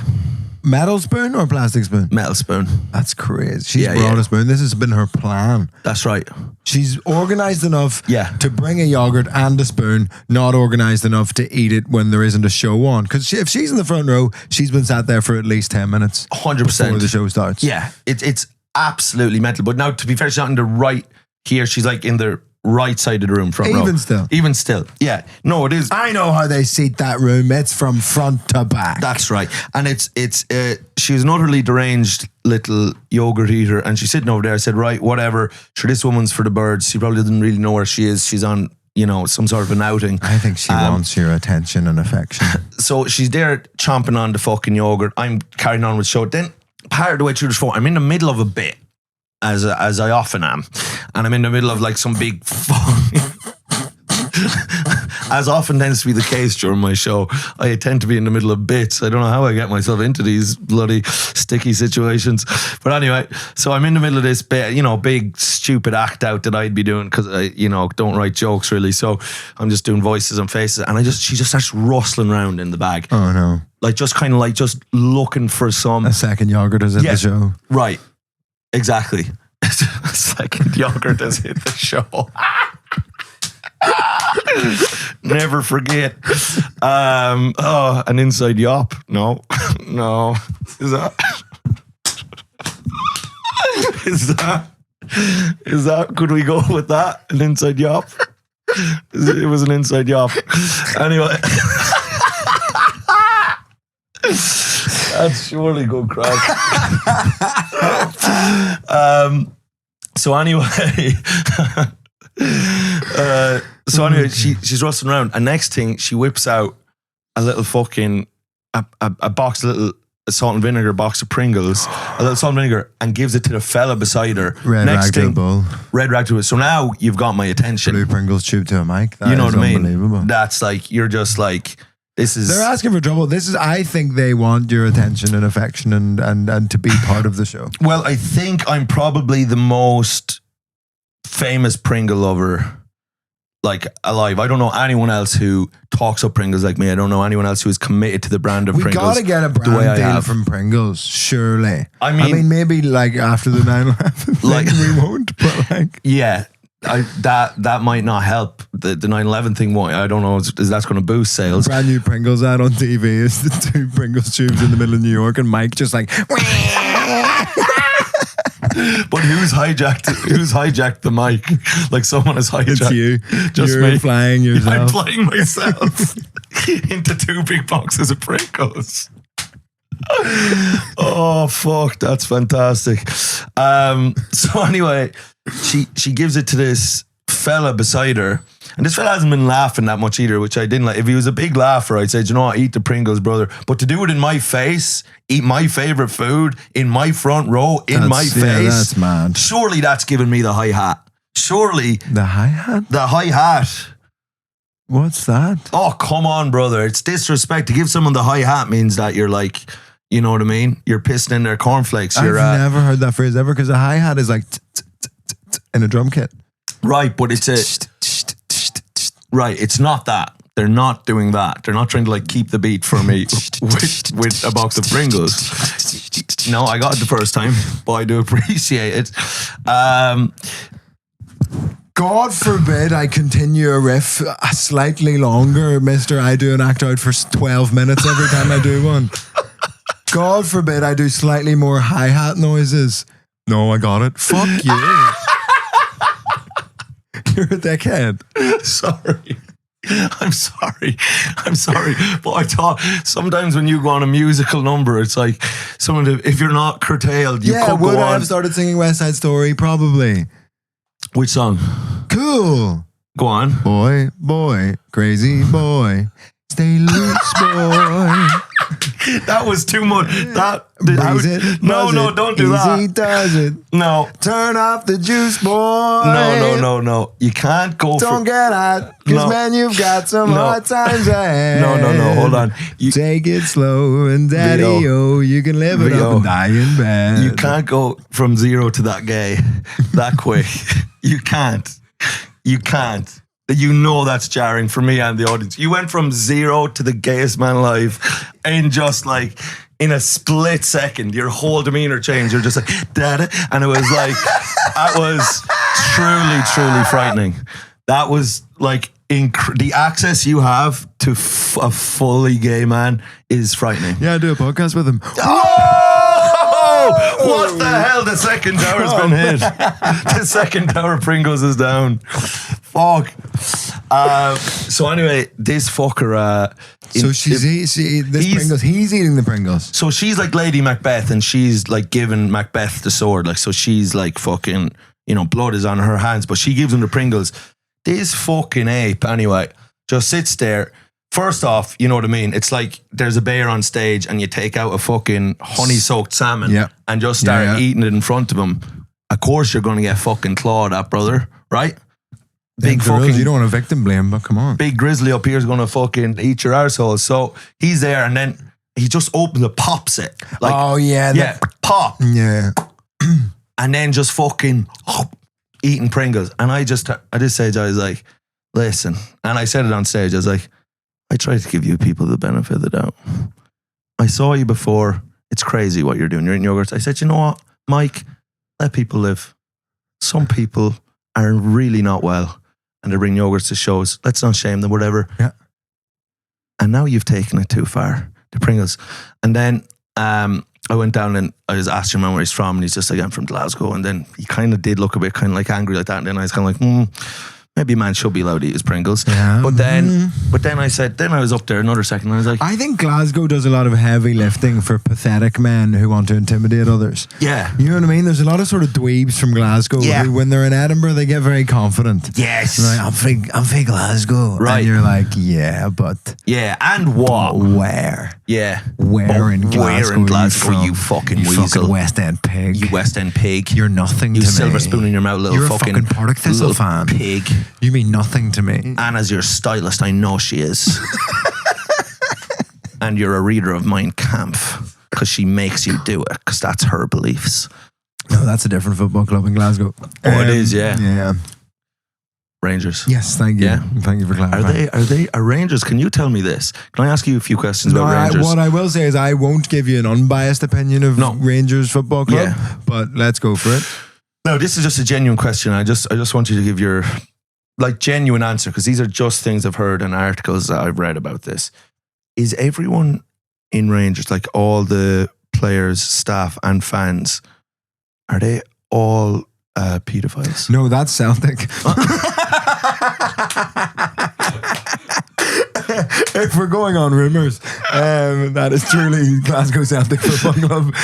A: Metal spoon or plastic spoon?
B: Metal spoon.
A: That's crazy. She's
B: Yeah,
A: brought
B: yeah.
A: a spoon. This has been her plan.
B: That's right.
A: She's organized enough
B: Yeah.
A: to bring a yogurt and a spoon, not organized enough to eat it when there isn't a show on. Because if she's in the front row, she's been sat there for at least 10 minutes
B: 100%.
A: before the show starts.
B: Yeah. It's absolutely mental. But now, to be fair, she's not in the right here. She's like in the right side of the room, front row. Even still. Yeah. No, it is.
A: I know how they seat that room. It's from front to back.
B: That's right. And she's an utterly deranged little yogurt eater, and she's sitting over there. I said, right, whatever. Sure, this woman's for the birds. She probably doesn't really know where she is. She's on some sort of an outing.
A: I think she wants your attention and affection.
B: So she's there chomping on the fucking yogurt. I'm carrying on with the show. Then part of the way through the show, I'm in the middle of a bit, as I often am, and I'm in the middle of like some big as often tends to be the case during my show, I tend to be in the middle of bits. I don't know how I get myself into these bloody sticky situations. But anyway, so I'm in the middle of this bit, big stupid act out that I'd be doing because I, don't write jokes really. So I'm just doing voices and faces, and she just starts rustling around in the bag.
A: Oh no.
B: Like just kind of like just looking for a
A: second yogurt has hit the show.
B: Right. Exactly. A second yogurt has hit the show. Never forget. An inside yop. No. Is that could we go with that? An inside yop? It was an inside yop. Anyway. That's surely good crack. So anyway, she's rustling around, and next thing she whips out a little fucking a box, a little salt and vinegar box of Pringles, a little salt and vinegar, and gives it to the fella beside her.
A: Red rag to the bowl.
B: Red rag to it. So now you've got my attention.
A: Blue Pringles tube to a mic. That
B: you know
A: is
B: what I mean?
A: Unbelievable.
B: That's like you're just like. They're
A: asking for trouble. I think they want your attention and affection and to be part of the show.
B: Well, I think I'm probably the most famous Pringle lover like alive. I don't know anyone else who talks up Pringles like me. I don't know anyone else who is committed to the brand of Pringles.
A: We gotta get a brand deal from Pringles, surely.
B: I mean
A: maybe like after the 9/11
B: like
A: we won't, but like
B: yeah. That might not help. The 9/11 thing won't. I don't know. Is that's going to boost sales?
A: Brand new Pringles ad on TV is the two Pringles tubes in the middle of New York, and Mike just like. But
B: who's hijacked the mic? Like someone has hijacked.
A: It's you.
B: Just
A: You're
B: me.
A: flying yourself.
B: I'm flying myself into two big boxes of Pringles. Oh fuck, that's fantastic. So anyway, she gives it to this fella beside her, and this fella hasn't been laughing that much either, which I didn't like. If he was a big laugher, I'd say, you know what, eat the Pringles, brother. But to do it in my face, eat my favorite food in my front row, in my face,
A: that's mad.
B: Surely that's giving me the high hat. Surely
A: the high hat.
B: The high hat.
A: What's that?
B: Oh come on, brother! It's disrespect to give someone the high hat. Means that you're like. You know what I mean? You're pissing in their cornflakes.
A: I've never heard that phrase ever because a hi-hat is like in a drum kit.
B: Right, but it's right, it's not that. They're not doing that. They're not trying to like keep the beat for me with a box of Pringles. No, I got it the first time, but I do appreciate it.
A: God forbid I continue a riff slightly longer, Mr. I do an act out for 12 minutes every time I do one. God forbid I do slightly more hi-hat noises. No, I got it. Fuck you. You're a dickhead.
B: Sorry. I'm sorry. But I thought sometimes when you go on a musical number, it's like if you're not curtailed, you could go on.
A: Would I have started singing West Side Story? Probably.
B: Which song?
A: Cool.
B: Go on.
A: Boy, crazy boy. Stay loose, boy.
B: That was too much. No, don't do that.
A: Easy does it.
B: No.
A: Turn off the juice, boy.
B: No. You can't go
A: Don't get hot, because man, you've got some hard times ahead.
B: No. Hold on.
A: You take it slow, and daddy, you can live it up and die in bed.
B: You can't go from zero to that gay that quick. You can't. You know that's jarring for me and the audience. You went from zero to the gayest man alive in just like in a split second. Your whole demeanor changed. You're just like da-da, and it was like that was truly frightening. That was like the access you have to a fully gay man is frightening.
A: Yeah, I do a podcast with him.
B: What the hell? The second tower's been hit. The second tower Pringles is down. Fuck. So anyway, this fucker.
A: He's eating the Pringles.
B: So she's like Lady Macbeth, and she's like giving Macbeth the sword. Like, so she's like fucking, blood is on her hands, but she gives him the Pringles. This fucking ape, anyway, just sits there. First off, you know what I mean? It's like there's a bear on stage and you take out a fucking honey-soaked salmon and just start eating it in front of him. Of course you're going to get fucking clawed at, brother, right? Big fucking...
A: You don't want a victim blame, but come on.
B: Big grizzly up here is going to fucking eat your arsehole. So he's there and then he just opens it, pops it. Like,
A: oh, yeah.
B: Yeah, pop.
A: Yeah.
B: And then just fucking eating Pringles. And at this stage, I was like, listen. And I said it on stage. I was like, I try to give you people the benefit of the doubt. I saw you before. It's crazy what you're doing. You're eating yogurts. I said, you know what, Mike? Let people live. Some people are really not well and they bring yogurts to shows. Let's not shame them, whatever.
A: Yeah.
B: And now you've taken it too far, the Pringles. And then I went down and I was asking him where he's from, and he's just like, I'm from Glasgow. And then he kind of did look a bit kind of like angry like that. And then I was kind of like, maybe a man should be allowed to eat his Pringles.
A: Yeah.
B: But then I said, then I was up there another second and I was like,
A: I think Glasgow does a lot of heavy lifting for pathetic men who want to intimidate others.
B: yeah.
A: You know what I mean? There's a lot of sort of dweebs from Glasgow who, when they're in Edinburgh, they get very confident.
B: Yes.
A: They're like, I'm from Glasgow.
B: Right.
A: And you're like, yeah, but
B: Yeah. And what?
A: where?
B: Yeah.
A: Where in Glasgow?
B: Where in Glasgow,
A: are
B: you fucking
A: you
B: weasel.
A: fucking West End pig.
B: You West End pig.
A: You're nothing
B: You
A: to me.
B: silver spoon in your mouth, little
A: You're
B: fucking,
A: a fucking Partick Thistle
B: little
A: fan.
B: pig.
A: You mean nothing to me.
B: Anna's your stylist, I know she is. And you're a reader of Mein Kampf because she makes you do it because that's her beliefs.
A: No, that's a different football club in Glasgow.
B: Oh, it is, yeah.
A: Yeah.
B: Rangers.
A: Yes, thank you.
B: Yeah.
A: Thank you for clarifying.
B: Are they Rangers? Can you tell me this? Can I ask you a few questions about Rangers?
A: What I will say is I won't give you an unbiased opinion of Rangers Football Club, but let's go for it.
B: No, this is just a genuine question. I just want you to give your genuine answer, because these are just things I've heard and articles that I've read about this. Is everyone in Rangers, like all the players, staff and fans, are they all pedophiles?
A: No, that's Celtic. If we're going on rumours, that is truly Glasgow Celtic Football Club.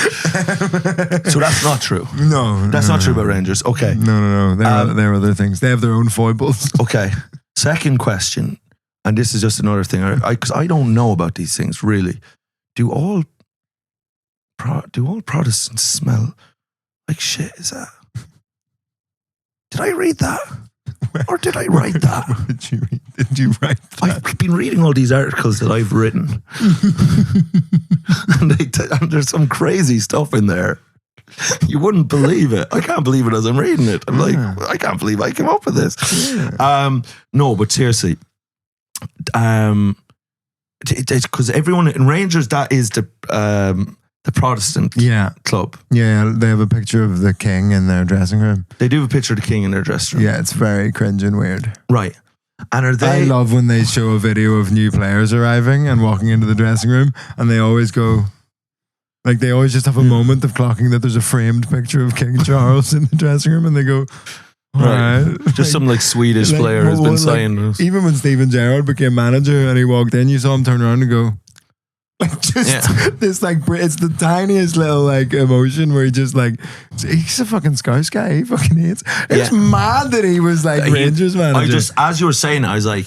B: So that's not true.
A: No,
B: that's not true about Rangers. Okay.
A: No. They're other things. They have their own foibles.
B: Okay. Second question, and this is just another thing, because I don't know about these things really. Do all Protestants smell like shit? Is that? Did I read that? Or did I write that?
A: Did you write that?
B: I've been reading all these articles that I've written. and there's some crazy stuff in there. You wouldn't believe it. I can't believe it as I'm reading it. I'm like, I can't believe I came up with this. Yeah. No, but seriously. Because everyone in Rangers, that is the Protestant club.
A: Yeah, they have a picture of the king in their dressing room.
B: They do have a picture of the king in their dressing room.
A: Yeah, it's very cringe and weird.
B: Right. And are they...
A: I love when they show a video of new players arriving and walking into the dressing room, and they always go... Like, they always just have a moment of clocking that there's a framed picture of King Charles in the dressing room, and they go...
B: Right. Just some Swedish player who's been signed.
A: Even when Steven Gerrard became manager and he walked in, you saw him turn around and go... This it's the tiniest little emotion where he just he's a fucking Scouse guy. He fucking hates. It's mad that he was Rangers manager.
B: As you were saying, I was like,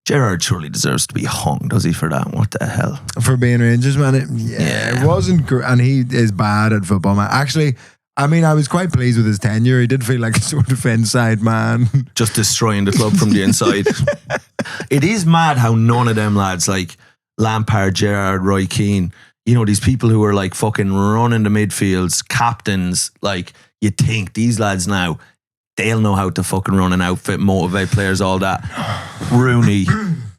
B: Gerrard surely deserves to be hung, does he, for that? What the hell?
A: For being Rangers manager? Yeah, it wasn't great, and he is bad at football, man. Actually, I mean, I was quite pleased with his tenure. He did feel like a sort of inside man. Just
B: destroying the club from the inside. It is mad how none of them lads, Lampard, Gerrard, Roy Keane, these people who are fucking running the midfields, captains, you think these lads now, they'll know how to fucking run an outfit, motivate players, all that. Rooney,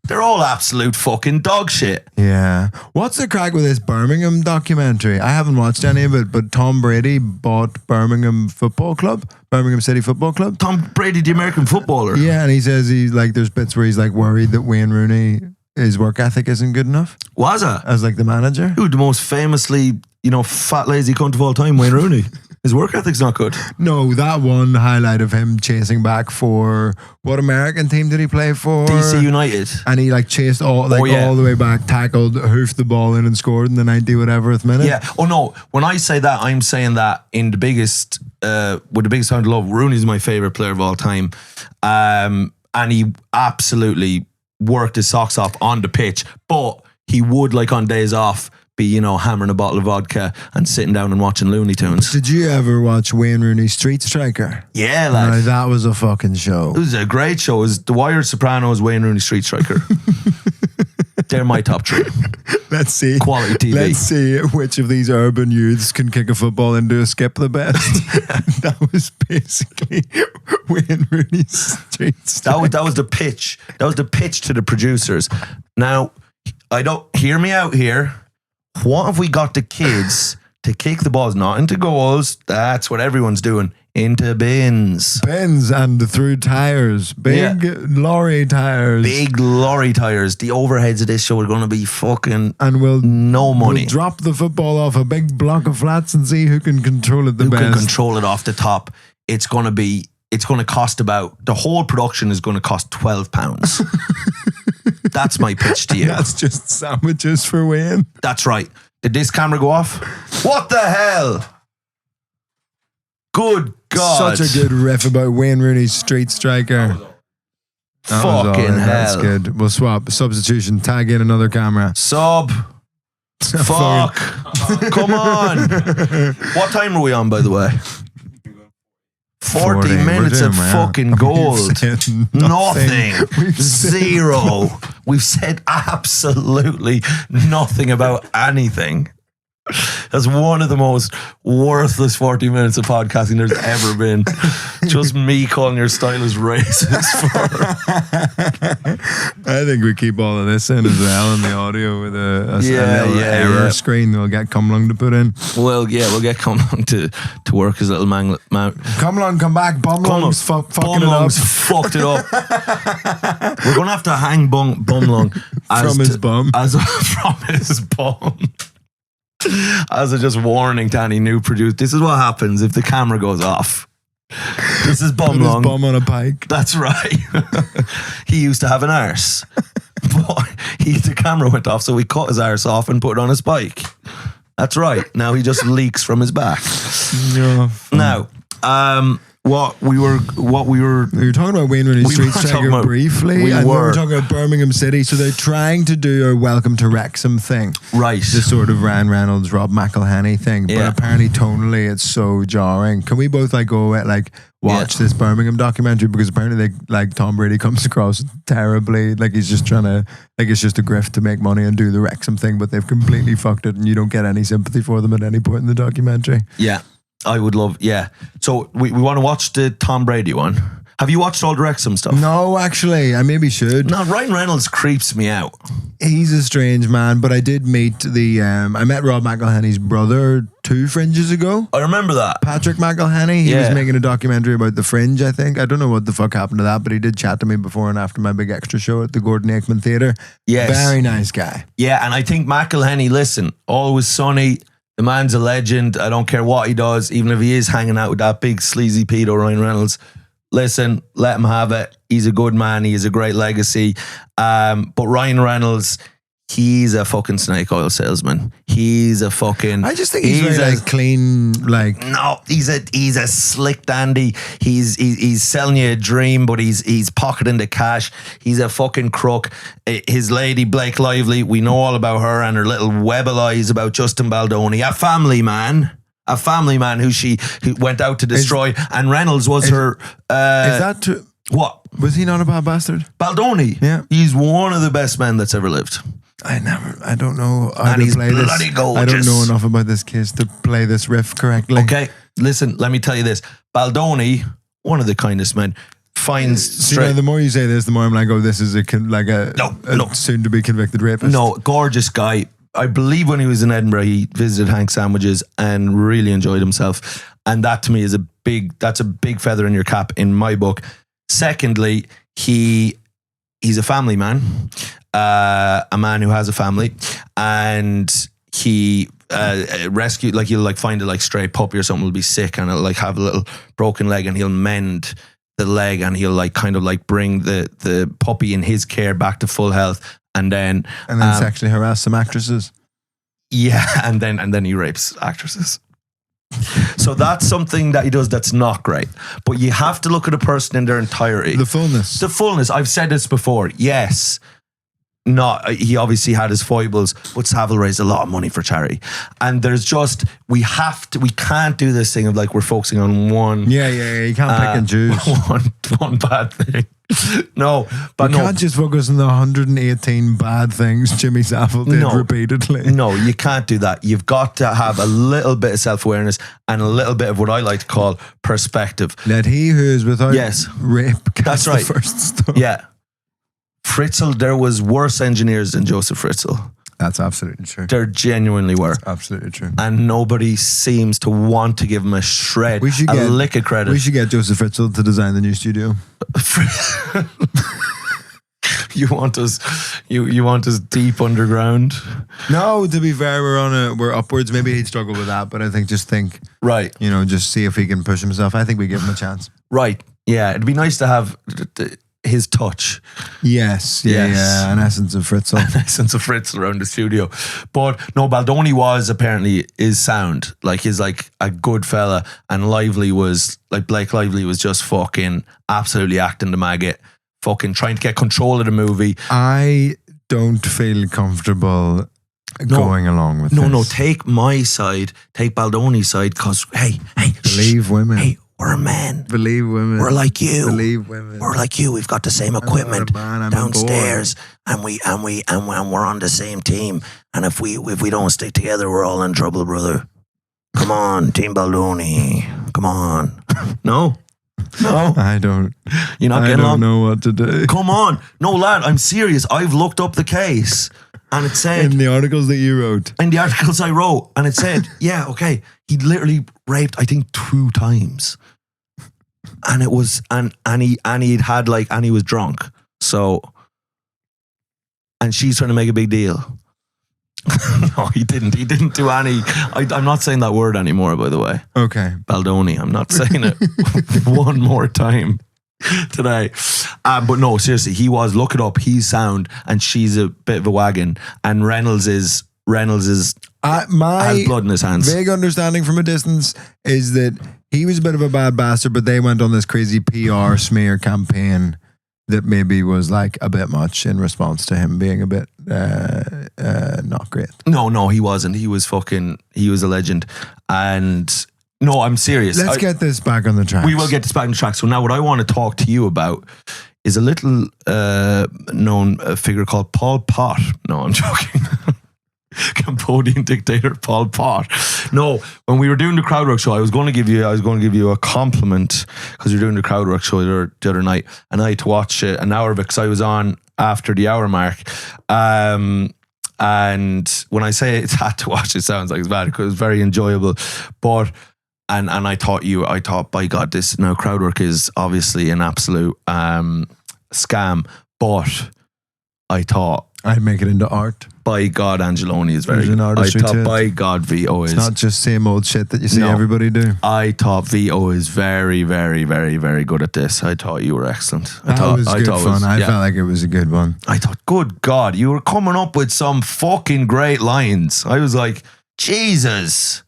B: they're all absolute fucking dog shit.
A: Yeah. What's the crack with this Birmingham documentary? I haven't watched any of it, but Tom Brady bought Birmingham City Football Club.
B: Tom Brady, the American footballer.
A: Yeah, and he says there's bits where he's worried that Wayne Rooney, his work ethic isn't good enough.
B: Was it?
A: As the manager?
B: Who, the most famously, fat, lazy cunt of all time, Wayne Rooney. His work ethic's not good.
A: No, that one highlight of him chasing back for, what American team did he play for?
B: DC United.
A: And he chased all the way back, tackled, hoofed the ball in and scored in the 90-whateverth minute.
B: Yeah. Oh no, when I say that, I'm saying that in the biggest, with the biggest sound of love, Rooney's my favourite player of all time. and he absolutely worked his socks off on the pitch. But he would, like on days off, be, hammering a bottle of vodka and sitting down and watching Looney Tunes.
A: Did you ever watch Wayne Rooney's Street Striker?
B: Yeah, lad.
A: No, that was a fucking show.
B: It was a great show. It was The Wire, Sopranos, Wayne Rooney, Street Striker. They're my top 3.
A: Let's see.
B: Quality TV.
A: Let's see which of these urban youths can kick a football into a skip the best. That was basically Wayne Rooney's Street Striker.
B: That was the pitch. That was the pitch to the producers. Now, hear me out here. What if we got the kids to kick the balls, not into goals? That's what everyone's doing. Into bins.
A: Bins and through tires. Big lorry tires.
B: Big lorry tires. The overheads of this show are going to be fucking no money.
A: We'll drop the football off a big block of flats and see who can control it the best.
B: Who can control it off the top. It's going to cost the whole production is going to cost £12. That's my pitch to you.
A: That's just sandwiches for Wayne.
B: That's right. Did this camera go off? What the hell? Good God.
A: Such a good riff about Wayne Rooney's Street Striker.
B: Fucking hell.
A: That's good. We'll swap. Substitution. Tag in another camera.
B: Fuck. Come on. What time are we on, by the way? 40 minutes of fucking gold. Nothing. Zero. We've said absolutely nothing about anything. That's one of the most worthless 40 minutes of podcasting there's ever been. Just me calling your stylist racist
A: I think we keep all of this in as well in the audio with a little error screen we'll get Cumlung to put in.
B: Well, we'll get Cumlung to work his little man.
A: Cumlung, come back. Bumlung's fucking it up.
B: Fucked it up. We're going to have to hang Bumlung
A: from his bum.
B: From his bum. As a just warning to any new producer, this is what happens if the camera goes off. This is Bumlung.
A: Bum on a pike.
B: That's right. He used to have an arse, but the camera went off, so we cut his arse off and put it on his bike. That's right. Now he just leaks from his back.
A: Yeah.
B: Now, what we were
A: talking about Wayne Rooney's Street Striker briefly, and we were talking about Birmingham City. So they're trying to do a Welcome to Wrexham thing,
B: right? The
A: sort of Ryan Reynolds, Rob McElhenney thing, but apparently tonally it's so jarring. Can we both go watch this Birmingham documentary, because apparently Tom Brady comes across terribly, he's just trying to it's just a grift to make money and do the Wrexham thing, but they've completely fucked it, and you don't get any sympathy for them at any point in the documentary.
B: Yeah. I would love, So we want to watch the Tom Brady one. Have you watched all the Wrexham stuff?
A: No, actually, I maybe should.
B: No, Ryan Reynolds creeps me out.
A: He's a strange man, but I did meet I met Rob McElhenney's brother 2 fringes ago.
B: I remember that.
A: Patrick McElhenney. He was making a documentary about the Fringe, I think. I don't know what the fuck happened to that, but he did chat to me before and after my big extra show at the Gordon Aikman Theatre.
B: Yes.
A: Very nice guy.
B: Yeah, and I think McElhenney, listen, Always Sunny, the man's a legend. I don't care what he does, even if he is hanging out with that big sleazy pedo Ryan Reynolds. Listen, let him have it. He's a good man. He has a great legacy. But Ryan Reynolds, he's a fucking snake oil salesman. He's a fucking...
A: I just think he's very clean,
B: No, he's a slick dandy. He's selling you a dream, but he's pocketing the cash. He's a fucking crook. His lady, Blake Lively, we know all about her and her little webble eyes about Justin Baldoni. A family man who went out to destroy, and Reynolds was her... is
A: that true?
B: What?
A: Was he not a bad bastard?
B: Baldoni?
A: Yeah.
B: He's one of the best men that's ever lived.
A: I don't know how to play this.
B: Gorgeous.
A: I don't know enough about this case to play this riff correctly.
B: Okay, listen, let me tell you this. Baldoni, one of the kindest men, finds...
A: the more you say this, the more I'm like, oh, this is a soon-to-be convicted rapist.
B: No, gorgeous guy. I believe when he was in Edinburgh, he visited Hank Sandwiches and really enjoyed himself. And that to me is that's a big feather in your cap in my book. Secondly, he's a family man, a man who has a family, and he rescued, he'll find a stray puppy or something will be sick, and it'll have a little broken leg, and he'll mend the leg, and he'll bring the puppy in his care back to full health, and then
A: sexually harass some actresses.
B: Yeah, and then he rapes actresses. So that's something that he does that's not great. But you have to look at a person in their entirety.
A: The fullness.
B: The fullness. I've said this before. Yes. He obviously had his foibles, but Savile raised a lot of money for charity. And there's just, we can't do this thing of like we're focusing on one.
A: Yeah. You can't pick and choose.
B: One bad thing. No, but
A: you can't just focus on the 118 bad things Jimmy Savile did repeatedly.
B: No, you can't do that. You've got to have a little bit of self-awareness and a little bit of what I like to call perspective.
A: Let he who is without rape
B: that's
A: cast
B: right.
A: the first stone.
B: Yeah. Fritzl, there was worse engineers than Joseph Fritzl.
A: That's absolutely true.
B: There genuinely were.
A: That's absolutely true.
B: And nobody seems to want to give him a lick of credit.
A: We should get Joseph Fritzl to design the new studio.
B: You want us deep underground?
A: No, to be fair, we're upwards. Maybe he'd struggle with that, but I think just see if he can push himself. I think we give him a chance.
B: Right. Yeah. It'd be nice to have his touch.
A: Yes. An essence of Fritzl.
B: An essence of Fritzl around the studio. But no, Baldoni is sound. Like he's like a good fella, and Lively was like Blake Lively was just fucking absolutely acting the maggot, fucking trying to get control of the movie.
A: I don't feel comfortable going along with this.
B: No, take my side, take Baldoni's side, because hey,
A: believe women.
B: Hey, we're a man.
A: Believe women.
B: We're like you.
A: Believe women.
B: We're like you. We've got the same equipment downstairs, and we're on the same team. And if we don't stick together, we're all in trouble, brother. Come on, Team Baldoni. Come on. No.
A: I don't.
B: You're not getting along.
A: I don't know what to do.
B: Come on. No, lad. I'm serious. I've looked up the case. And it said
A: in the articles that you wrote.
B: In the articles I wrote, and it said, yeah, okay, he literally raped, I think, 2 times, and it was, and he was drunk. So, and she's trying to make a big deal. No, he didn't. He didn't do any. I'm not saying that word anymore, by the way.
A: Okay,
B: Baldoni. I'm not saying it one more time today. But no, seriously, he was. Look it up. He's sound, and she's a bit of a wagon. And Reynolds is has blood in his hands.
A: Vague understanding from a distance is that he was a bit of a bad bastard, but they went on this crazy PR smear campaign that maybe was like a bit much in response to him being a bit not great.
B: No, he wasn't. He was a legend. And no, I'm serious.
A: Let's get this back on the tracks.
B: We will get this back on the track. So now what I want to talk to you about is a little known figure called Pol Pot. No, I'm joking. Cambodian dictator Pol Pot. No, when we were doing the Crowdwork show, I was going to give you a compliment because we were doing the Crowdwork show the other night, and I had to watch it an hour of it because I was on after the hour mark. And when I say it's had to watch, it sounds like it's bad because it was very enjoyable. But and I thought, by God, this now Crowdwork is obviously an absolute scam. But I thought
A: I'd make it into art.
B: By God, Angelone is very good.
A: I thought
B: by God, VO is.
A: It's not just same old shit that you see everybody do.
B: I thought VO is very, very, very, very good at this. I thought you were excellent.
A: That was good fun. I felt like it was a good one.
B: I thought, good God, you were coming up with some fucking great lines. I was like, Jesus.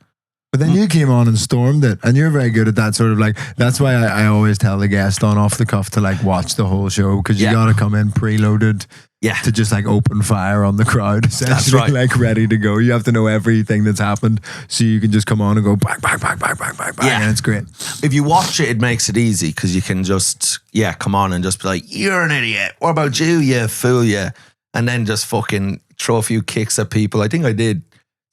A: But then you came on and stormed it, and you're very good at that sort of like. That's why I always tell the guest on off the cuff to like watch the whole show because you got to come in preloaded.
B: Yeah.
A: To just like open fire on the crowd, essentially.
B: That's right.
A: Like ready to go. You have to know everything that's happened, so you can just come on and go bang, bang, bang, bang, bang, bang, bang, and it's great.
B: If you watch it, it makes it easy because you can just come on and just be like, "You're an idiot. What about you? You fool, you," and then just fucking throw a few kicks at people. I think I did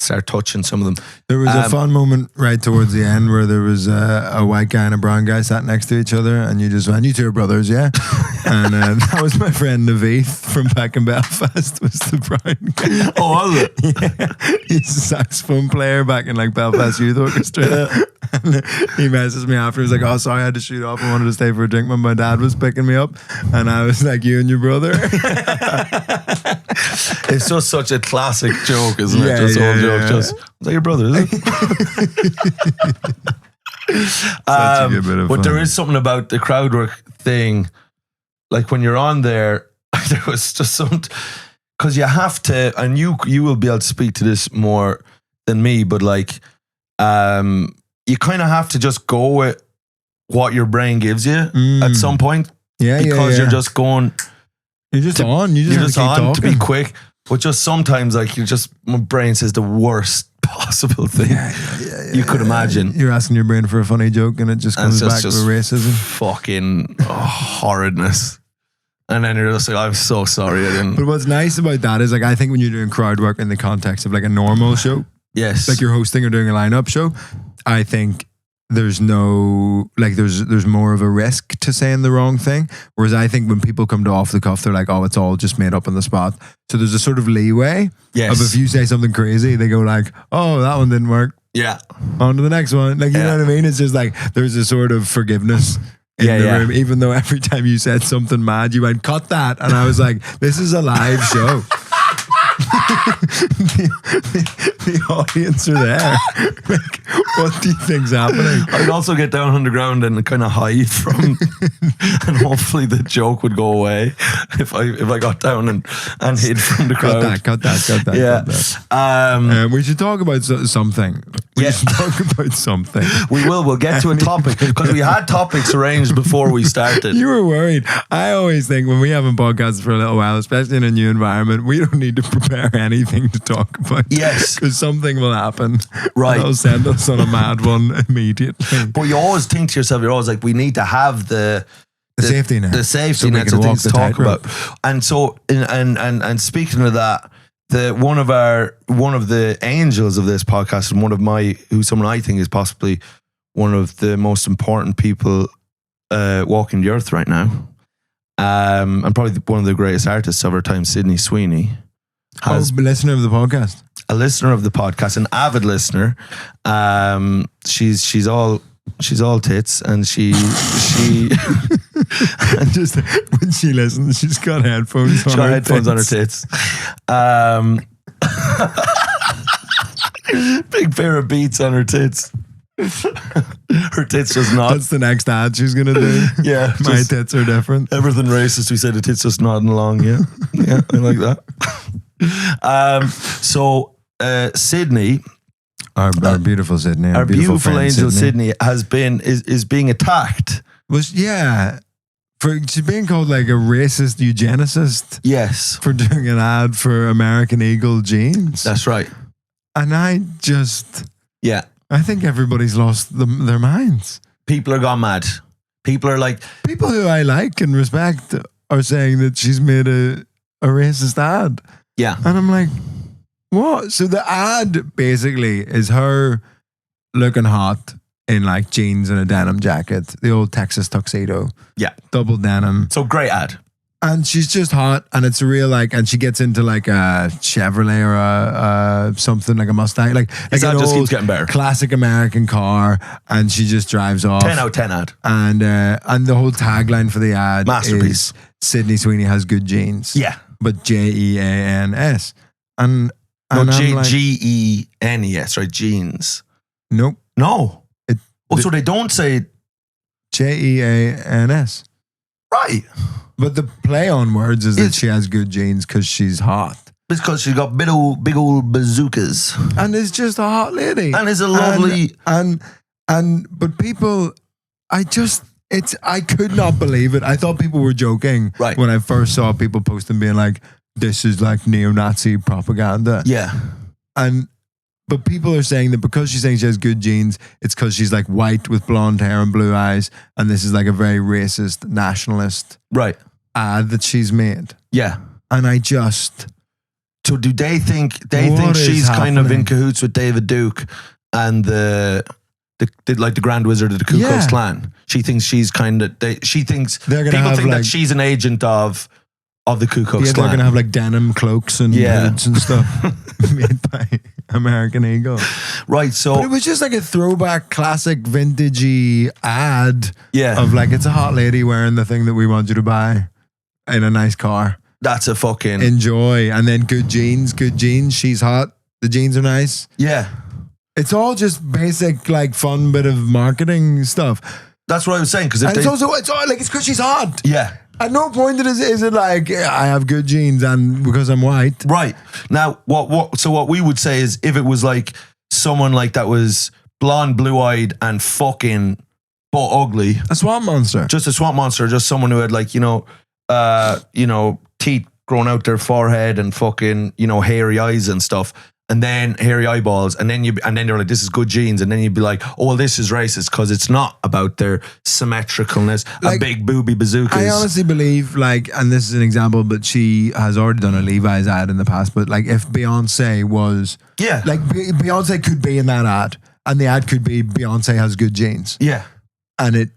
B: start touching some of them.
A: There was a fun moment right towards the end where there was a white guy and a brown guy sat next to each other, and you just went, "You two are brothers, yeah?" And that was my friend Naveeth from back in Belfast. Was the brown guy?
B: Oh, was it?
A: Yeah, he's a saxophone player back in like Belfast Youth Orchestra. And he messages me after. He's like, "Oh, sorry, I had to shoot off. I wanted to stay for a drink, but my dad was picking me up." And I was like, "You and your brother."
B: It's just such a classic joke, isn't it? Just old joke. Just, is that your brother, is it?
A: Such a good bit of
B: but
A: fun.
B: there is something about the Crowdwork thing. Like when you're on there, there was just some, because you have to, and you will be able to speak to this more than me, but like, you kind of have to just go with what your brain gives you at some point.
A: Yeah,
B: because you're just going.
A: You're just on.
B: You're just on
A: talking.
B: to be quick. But just sometimes, like, my brain says the worst possible thing you could imagine.
A: You're asking your brain for a funny joke and it just comes back with racism.
B: Fucking horridness. And then you're just like, I'm so sorry I didn't.
A: But what's nice about that is, like, I think when you're doing crowd work in the context of like a normal show,
B: yes,
A: like you're hosting or doing a lineup show, I think there's no, like, there's more of a risk to saying the wrong thing. Whereas I think when people come to off the cuff, they're like, oh, it's all just made up on the spot. So there's a sort of leeway of if you say something crazy, they go like, oh, that one didn't work.
B: Yeah.
A: On to the next one. Like, you know what I mean? It's just like, there's a sort of forgiveness in the room, even though every time you said something mad, you went, cut that. And I was like, this is a live show. the audience are there. Like, what do you think's happening?
B: I'd also get down on the ground and kind of hide from, and hopefully the joke would go away if I got down and hid from the crowd.
A: Cut that.
B: Yeah.
A: We should talk about something. We should talk about something.
B: We will. We'll get to a topic because we had topics arranged before we started.
A: You were worried. I always think when we haven't podcasted for a little while, especially in a new environment, we don't need to prepare anything to talk about.
B: Yes.
A: Because something will happen.
B: Right.
A: That'll send us on a mad one immediately.
B: But you always think to yourself, you're always like, we need to have the
A: safety net.
B: The safety
A: so
B: net, so things to talk about. And so, and speaking of that, one of the angels of this podcast, and who's someone I think is possibly one of the most important people walking the earth right now, and probably one of the greatest artists of our time, Sweeney, has
A: a listener of the podcast.
B: A listener of the podcast, an avid listener. She's all tits, and she
A: and just when she listens, she's got headphones.
B: She's got headphones on her tits. Big pair of Beats on her tits. Her tits just nod.
A: That's the next ad she's gonna do.
B: Yeah,
A: my tits are different.
B: Everything racist. We say the tits just nodding along. Yeah, yeah, I like that. So Sydney,
A: our beautiful Sydney,
B: our beautiful angel Sydney is being attacked.
A: She's being called like a racist eugenicist.
B: Yes,
A: for doing an ad for American Eagle jeans.
B: That's right.
A: And I think everybody's lost their minds.
B: People are gone mad. People are like,
A: people who I like and respect are saying that she's made a racist ad.
B: Yeah.
A: And I'm like, what? So the ad basically is her looking hot in like jeans and a denim jacket, the old Texas tuxedo.
B: Yeah.
A: Double denim.
B: So great ad.
A: And she's just hot, and it's real, like, and she gets into like a Chevrolet or a something like a Mustang, like an
B: just
A: old
B: keeps getting better.
A: Classic American car, and she just drives off.
B: 10 out of 10 ad.
A: And the whole tagline for the ad
B: Masterpiece.
A: is Sydney Sweeney has good jeans.
B: Yeah,
A: but Jeans, and
B: no, Genes, right? Jeans.
A: Nope.
B: No. So they don't say
A: Jeans.
B: Right.
A: But the play on words is that she has good genes because she's hot.
B: It's because she's got big old bazookas.
A: And is just a hot lady.
B: And is a lovely...
A: But people, I could not believe it. I thought people were joking when I first saw people posting being like, this is like neo-Nazi propaganda.
B: Yeah.
A: But people are saying that because she's saying she has good genes, it's because she's like white with blonde hair and blue eyes, and this is like a very racist, nationalist ad that she's made.
B: Yeah.
A: And I just...
B: So do they think she's kind of in cahoots with David Duke and the Grand Wizard of the Ku Klux Klan? She thinks she's kind of... people think that she's an agent of the Ku Klux Klan.
A: Yeah, they're going to have like denim cloaks and hoods and stuff made by American Eagle.
B: Right, so...
A: But it was just like a throwback, classic, vintagey ad of like, it's a hot lady wearing the thing that we want you to buy in a nice car.
B: That's a fucking...
A: Enjoy. And then good jeans. She's hot. The jeans are nice.
B: Yeah.
A: It's all just basic, like, fun bit of marketing stuff.
B: That's what I was saying. Because
A: it's all like, it's because she's hot.
B: Yeah.
A: At no point is it like, I have good genes and because I'm white.
B: Right. Now, what we would say is if it was like someone like that was blonde, blue-eyed, and fucking but ugly.
A: A swamp monster.
B: Just a swamp monster. Just someone who had like, teeth growing out their forehead and fucking, hairy eyes and stuff. And then hairy eyeballs, and then they're like, this is good genes, and then you'd be like, oh well, this is racist because it's not about their symmetricalness and big booby bazookas.
A: I honestly believe, and this is an example, but she has already done a Levi's ad in the past. But if Beyonce was, Beyonce could be in that ad, and the ad could be Beyonce has good genes, and it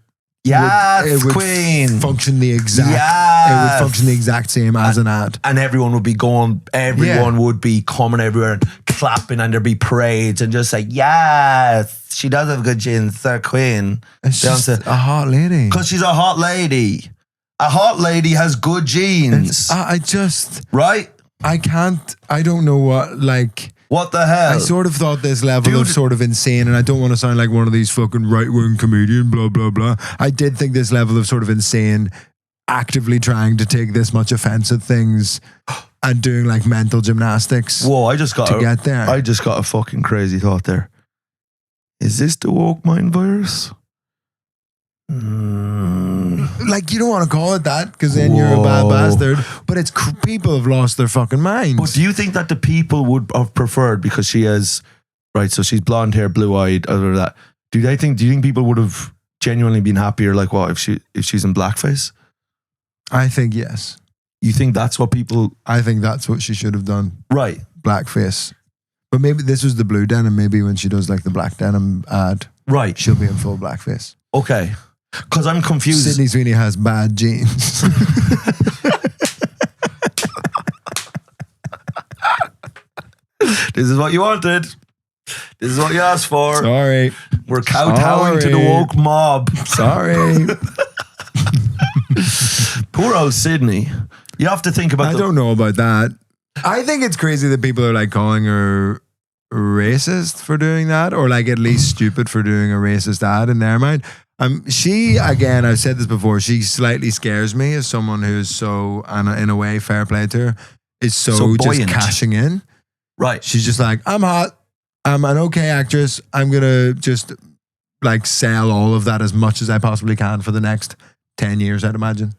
A: would
B: queen
A: function the exact. It would function the exact same as an ad,
B: and everyone would be going. Everyone would be coming everywhere and clapping, and there'd be parades and just like, yes, she does have good genes, the queen.
A: It's just a hot lady
B: because she's a hot lady. A hot lady has good genes.
A: Right. I don't know what the hell? I sort of thought this level of sort of insane, and I don't want to sound like one of these fucking right-wing comedian, blah, blah, blah. I did think this level of sort of insane, actively trying to take this much offense at things and doing mental gymnastics.
B: Whoa, I just got a fucking crazy thought there. Is this the woke mind virus?
A: You don't want to call it that because then you're a bad bastard. But it's people have lost their fucking minds.
B: But do you think that the people would have preferred because she has so she's blonde hair, blue eyed, other that? Do you think people would have genuinely been happier? If she's in blackface?
A: I think yes.
B: You think that's what people?
A: I think that's what she should have done.
B: Right,
A: blackface. But maybe this was the blue denim. Maybe when she does the black denim ad,
B: right,
A: she'll be in full blackface.
B: Okay. Because I'm confused.
A: Sydney Sweeney has bad genes.
B: This is what you wanted. This is what you asked for.
A: Sorry.
B: We're kowtowing to the woke mob.
A: Sorry.
B: Poor old Sydney. You have to think about
A: I don't know about that. I think it's crazy that people are calling her racist for doing that, or at least stupid for doing a racist ad in their mind. She, again, I've said this before, she slightly scares me as someone who's so, and in a way, fair play to her, is so just cashing in.
B: Right.
A: She's just I'm hot. I'm an okay actress. I'm going to just sell all of that as much as I possibly can for the next 10 years, I'd imagine.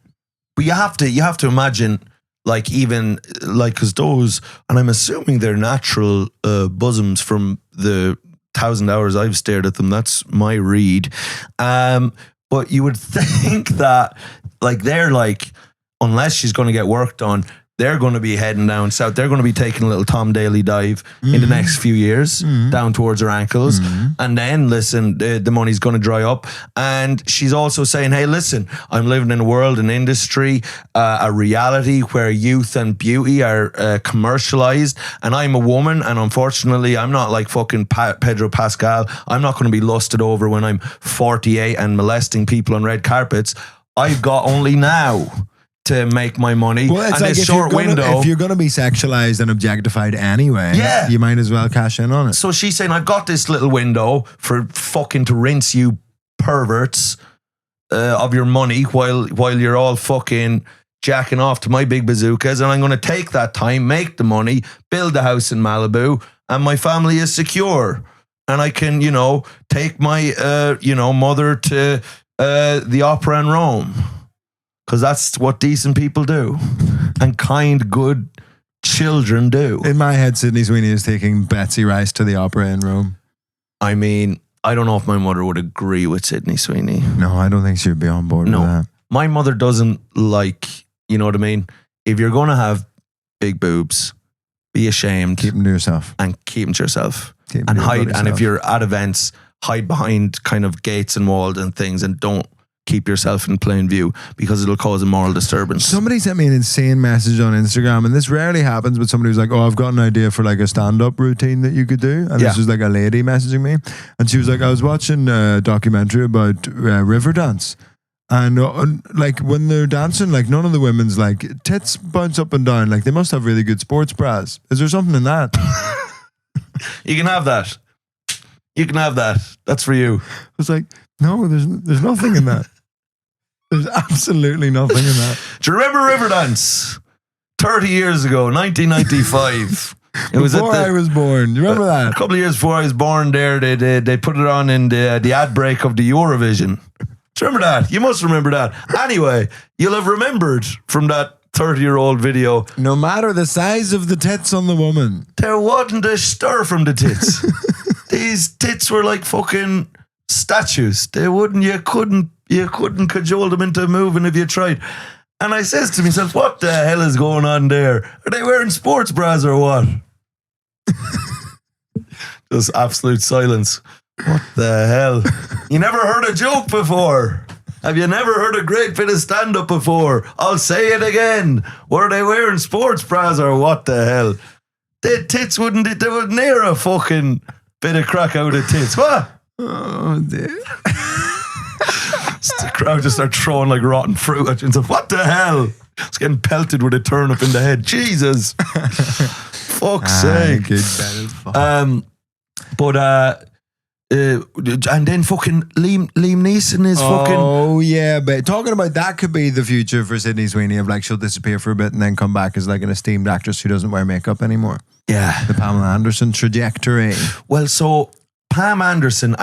B: But you have to imagine, because those, and I'm assuming they're natural bosoms from the 1,000 hours I've stared at them. That's my read. But you would think that they're unless she's going to get work done, they're going to be heading down south. They're going to be taking a little Tom Daly dive in the next few years down towards her ankles. And then, listen, the money's going to dry up. And she's also saying, hey, listen, I'm living in a world, an industry, a reality where youth and beauty are commercialized. And I'm a woman. And unfortunately, I'm not like fucking Pedro Pascal. I'm not going to be lusted over when I'm 48 and molesting people on red carpets. I've got only now to make my money.
A: Well, it's
B: and this short window.
A: If you're going to be sexualized and objectified anyway, you might as well cash in on it.
B: So she's saying, I've got this little window for fucking to rinse you perverts of your money while you're all fucking jacking off to my big bazookas, and I'm going to take that time, make the money, build a house in Malibu, and my family is secure. And I can, take my, mother to the opera in Rome. Because that's what decent people do. And kind, good children do.
A: In my head, Sydney Sweeney is taking Betsy Rice to the opera in Rome.
B: I mean, I don't know if my mother would agree with Sydney Sweeney.
A: No, I don't think she would be on board with that.
B: My mother doesn't you know what I mean? If you're going to have big boobs, be ashamed.
A: Keep them to yourself.
B: And keep them to yourself. And hide. And if you're at events, hide behind kind of gates and walls and things, and don't keep yourself in plain view, because it'll cause a moral disturbance.
A: Somebody sent me an insane message on Instagram, and this rarely happens, but somebody was like, oh, I've got an idea for a stand-up routine that you could do. And this was a lady messaging me, and she was like, I was watching a documentary about river dance, and when they're dancing, none of the women's tits bounce up and down. They must have really good sports bras. Is there something in that?
B: You can have that. You can have that. That's for you.
A: I was like, no, there's nothing in that. There's absolutely nothing in that.
B: Do you remember Riverdance? 30 years ago, 1995. It was
A: before I was born. You remember that?
B: A couple of years before I was born there, they put it on in the ad break of the Eurovision. Do you remember that? You must remember that. Anyway, you'll have remembered from that 30-year-old video.
A: No matter the size of the tits on the woman,
B: there wasn't a stir from the tits. These tits were like fucking statues. You couldn't cajole them into moving if you tried. And I says to myself, what the hell is going on there? Are they wearing sports bras or what? Just absolute silence. What the hell? You never heard a joke before? Have you never heard a great bit of stand-up before? I'll say it again. Were they wearing sports bras or what the hell? Their tits they wouldn't near a fucking bit of crack out of tits. What?
A: oh dear.
B: The crowd just start throwing like rotten fruit at you and stuff. What the hell? It's getting pelted with a turnip in the head. Jesus. Fuck's sake.
A: Good battle.
B: And then fucking Liam Neeson is fucking.
A: Oh yeah, but talking about that could be the future for Sydney Sweeney of like she'll disappear for a bit and then come back as like an esteemed actress who doesn't wear makeup anymore.
B: Yeah.
A: The Pamela Anderson trajectory.
B: Well, so Pam Anderson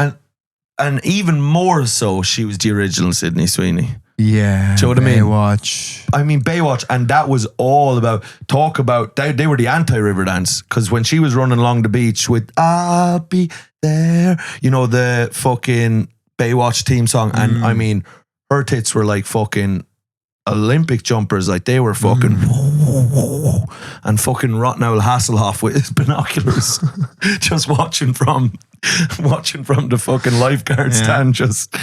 B: and even more so, she was the original Sydney Sweeney.
A: Yeah.
B: Do you know what I mean?
A: Baywatch.
B: I mean, Baywatch, and that was all about, they were the anti-Riverdance, because when she was running along the beach with I'll be there, you know, the fucking Baywatch theme song, and I mean, her tits were like fucking Olympic jumpers, like they were fucking and fucking Rotten Owl Hasselhoff with his binoculars just watching from the fucking lifeguard stand. Just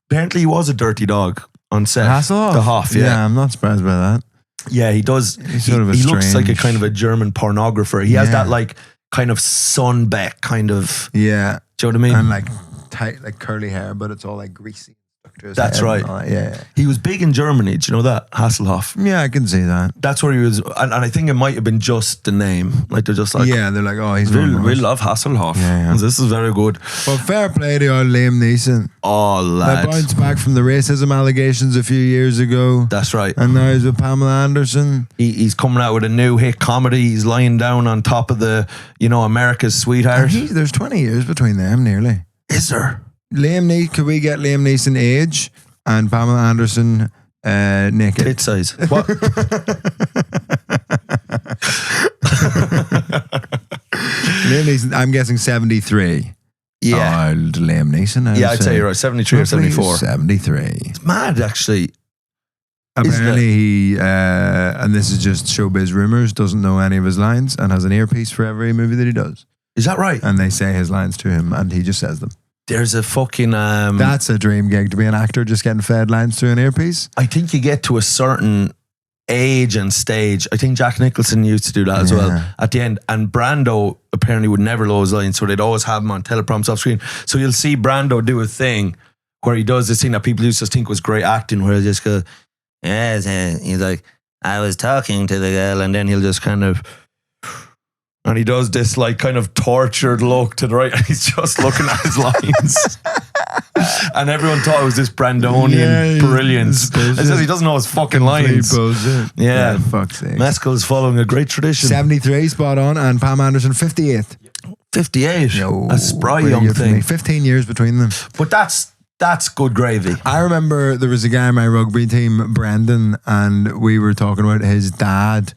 B: apparently he was a dirty dog on set.
A: Hasselhoff?
B: The Hoff, yeah.
A: I'm not surprised by that.
B: Yeah, he does.
A: He's sort of a
B: he looks like a
A: strange-
B: kind of a German pornographer. He has that like kind of sunbeck kind of.
A: Yeah.
B: Do you know what I mean?
A: And like tight, like curly hair, but it's all like greasy.
B: That's right.
A: Yeah.
B: He was big in Germany. Do you know that? Hasselhoff.
A: Yeah, I can see that.
B: That's where he was. And I think it might have been just the name. Like they're just like,
A: Yeah, they're like, oh, he's
B: we love Hasselhoff.
A: Yeah.
B: This is very good.
A: Well, fair play to old Liam Neeson.
B: Oh, lad.
A: That bounced back from the racism allegations a few years ago.
B: That's right.
A: And now he's with Pamela Anderson.
B: He's coming out with a new hit comedy. He's lying down on top of the, America's Sweetheart.
A: There's 20 years between them, nearly.
B: Is there?
A: Could we get Liam Neeson age and Pamela Anderson naked?
B: Tit size. What?
A: Liam Neeson, I'm guessing 73.
B: Yeah.
A: Old Liam Neeson.
B: Yeah, I'd say you're right. 73 or 74.
A: 73.
B: It's mad, actually.
A: Apparently he, and this is just showbiz rumors, doesn't know any of his lines and has an earpiece for every movie that he does.
B: Is that right?
A: And they say his lines to him and he just says them.
B: There's a fucking...
A: That's a dream gig, to be an actor just getting fed lines through an earpiece.
B: I think you get to a certain age and stage. I think Jack Nicholson used to do that as well at the end. And Brando apparently would never know his lines, so they'd always have him on teleprompts off screen. So you'll see Brando do a thing where he does this thing that people used to think was great acting, where he just goes, yes, he's like, I was talking to the girl, and then he'll just kind of... And he does this like kind of tortured look to the right, and he's just looking at his lines. And everyone thought it was this Brandonian brilliance. It says he doesn't know his fucking lines. Yeah.
A: Fuck's sake.
B: Mescal's following a great tradition.
A: 73, spot on, and Pam Anderson, 58.
B: 58.
A: Yo,
B: A spry
A: pretty
B: young
A: good for me.
B: thing.
A: 15 years between them.
B: But that's good gravy.
A: I remember there was a guy in my rugby team, Brendan, and we were talking about his dad.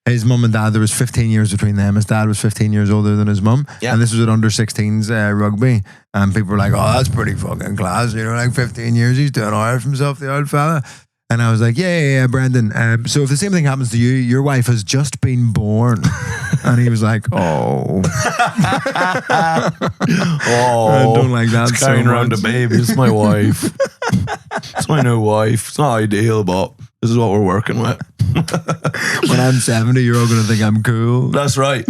A: His mum and dad, there was 15 years between them. His dad was 15 years older than his mum. Yeah. And this was at under 16s rugby. And people were like, oh, that's pretty fucking class. You know, like 15 years, he's doing all right for himself, the old fella. And I was like, yeah, Brendan. So if the same thing happens to you, your wife has just been born. And he was like, oh. I don't like that
B: It's carrying
A: so
B: around
A: much.
B: a baby. It's my wife. It's my new wife. It's not ideal, but this is what we're working with.
A: When I'm 70, you're all going to think I'm cool.
B: That's right.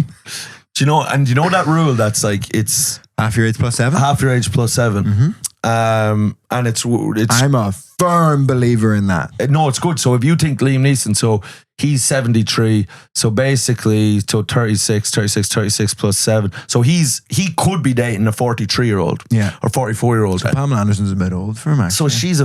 B: Do you know that rule that's like, it's
A: Half your age plus 7?
B: half your age plus 7. And it's
A: I'm a firm believer in that.
B: no, it's good. So if you think Liam Neeson, so he's 73, so basically, so 36 plus 7. So he could be dating a 43-year-old
A: Yeah.
B: or 44-year-old.
A: Pamela Anderson's a bit old for him, actually.
B: So she's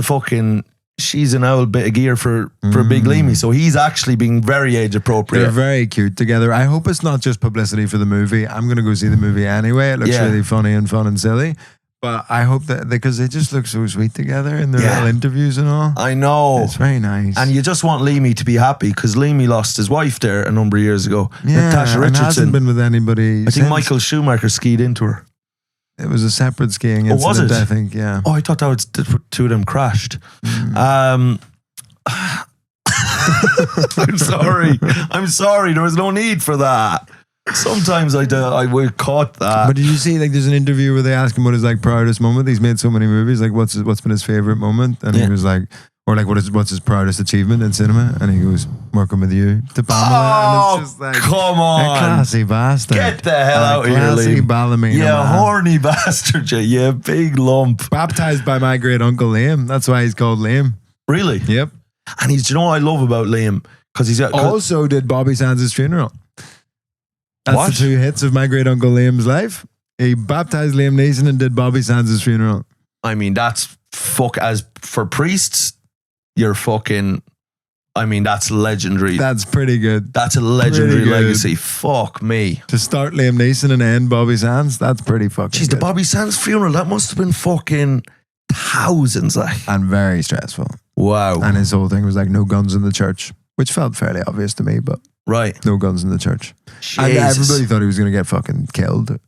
B: she's an old bit of gear for Big Leamy. So he's actually being very age appropriate.
A: They're very cute together. I hope it's not just publicity for the movie. I'm going to go see the movie anyway. It looks really funny and fun and silly. But I hope that, because they just look so sweet together in their little interviews and all.
B: I know.
A: It's very nice.
B: And you just want Leamy to be happy, because Leamy lost his wife there a number of years ago.
A: Yeah,
B: Natasha
A: and
B: Richardson.
A: hasn't been with anybody
B: I think
A: since.
B: Michael Schumacher skied into her.
A: It was a separate skiing
B: Oh, was
A: incident,
B: it?
A: I think, yeah.
B: Oh, I thought that was two of them crashed. I'm sorry. I'm sorry. There was no need for that. Sometimes I would caught that.
A: But did you see, like, there's an interview where they ask him what his, like, proudest moment? He's made so many movies. Like, what's been his favorite moment? And he was like, or like, what's his proudest achievement in cinema? And he goes, working with you to Pamela. And it's just like,
B: come on.
A: A classy bastard.
B: Get the hell out of here,
A: Classy
B: Liam.
A: ballerina.
B: You
A: man.
B: horny bastard, you big lump.
A: Baptized by my great uncle Liam. That's why he's called Liam.
B: Really?
A: Yep.
B: And do you know what I love about Liam? Because he's got.
A: Also did Bobby Sands' funeral. That's
B: What?
A: the two hits of my great uncle Liam's life. He baptized Liam Neeson and did Bobby Sands' funeral.
B: I mean, that's as for priests, you're fucking. I mean, that's legendary.
A: That's pretty good.
B: That's a legendary
A: Pretty good.
B: legacy. Fuck me.
A: To start Liam Neeson and end Bobby Sands, that's pretty fucking
B: Jeez, the
A: good.
B: Bobby Sands funeral, that must have been fucking thousands. Like,
A: And very stressful.
B: wow.
A: And his whole thing was like, no guns in the church, which felt fairly obvious to me, but
B: Right.
A: no guns in the church. And
B: Jesus.
A: everybody thought he was going to get fucking killed.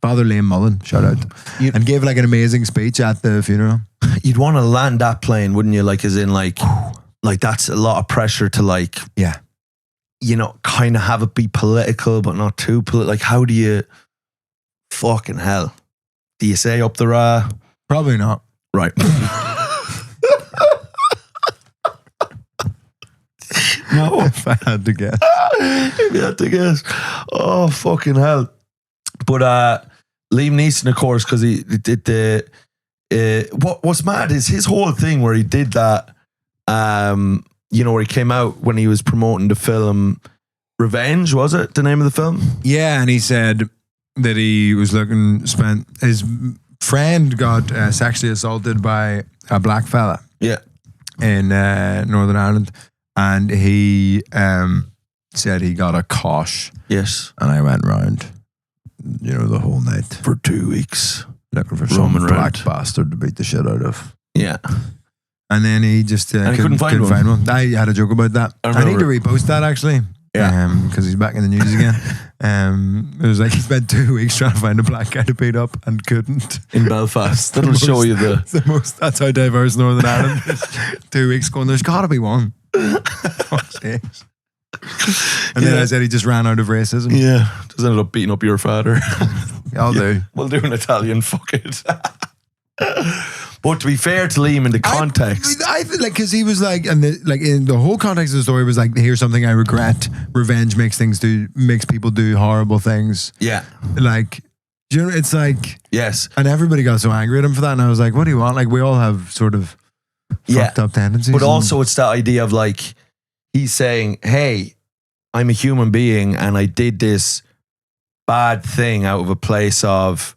A: Father Liam Mullen, shout out.
B: You-
A: And gave like an amazing speech at the funeral.
B: You'd want to land that plane, wouldn't you? Like, as in, like that's a lot of pressure to, like,
A: Yeah.
B: you know, kind of have it be political, but not too political. Like, how do you, fucking hell, do you say up the
A: Probably not.
B: right? No.
A: If I had to guess.
B: If you had to guess. Oh, fucking hell. But Liam Neeson, of course, because he did the what's mad is his whole thing where he did that, you know, where he came out when he was promoting the film Revenge, was it the name of the film?
A: Yeah, and he said that he was his friend got sexually assaulted by a black fella
B: Yeah.
A: in Northern Ireland, and he said he got a cosh,
B: Yes.
A: and I went round, you know, the whole night
B: For 2 weeks.
A: looking for some
B: Roaming
A: black
B: round.
A: bastard to beat the shit out of.
B: Yeah.
A: And then he just
B: And he couldn't find one.
A: I had a joke about that. I need to repost that actually.
B: Yeah.
A: Because he's back in the news again. It was like he spent 2 weeks trying to find a black guy to beat up and couldn't.
B: In Belfast. That'll show you the.
A: It's the most. That's how diverse Northern Ireland is. 2 weeks going, there's got to be one. Fuck's sakes. And then I said he just ran out of racism.
B: Yeah. Just ended up beating up your father.
A: I'll do.
B: We'll do an Italian, fuck it. But to be fair to Liam in the context.
A: I feel like, because he was like, and in the whole context of the story was like, here's something I regret. Revenge makes people do horrible things.
B: Yeah.
A: Like, do you know, it's like,
B: Yes.
A: and everybody got so angry at him for that. And I was like, what do you want? Like, we all have sort of fucked up tendencies.
B: But also it's that idea of, like, he's saying, hey, I'm a human being and I did this bad thing out of a place of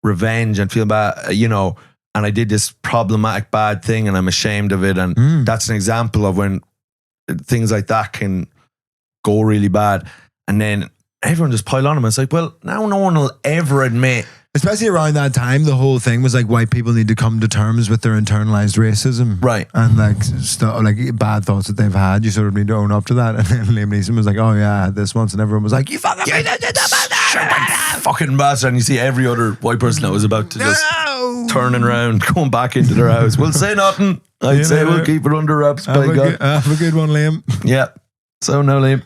B: revenge and feel bad, you know, and I did this problematic bad thing and I'm ashamed of it. And that's an example of when things like that can go really bad. And then everyone just pile on him. It's like, well, now no one will ever admit.
A: Especially around that time, the whole thing was like white people need to come to terms with their internalized racism.
B: Right.
A: And like stuff, like bad thoughts that they've had. You sort of need to own up to that. And then Liam Neeson was like, oh yeah, I had this once. And everyone was like, you fucking
B: fucking bastard. And you see every other white person that was about to just turning around, going back into their house. We'll say nothing. I'd say we'll keep it under wraps. By God.
A: Have a good one, Liam.
B: Yeah. So no, Liam.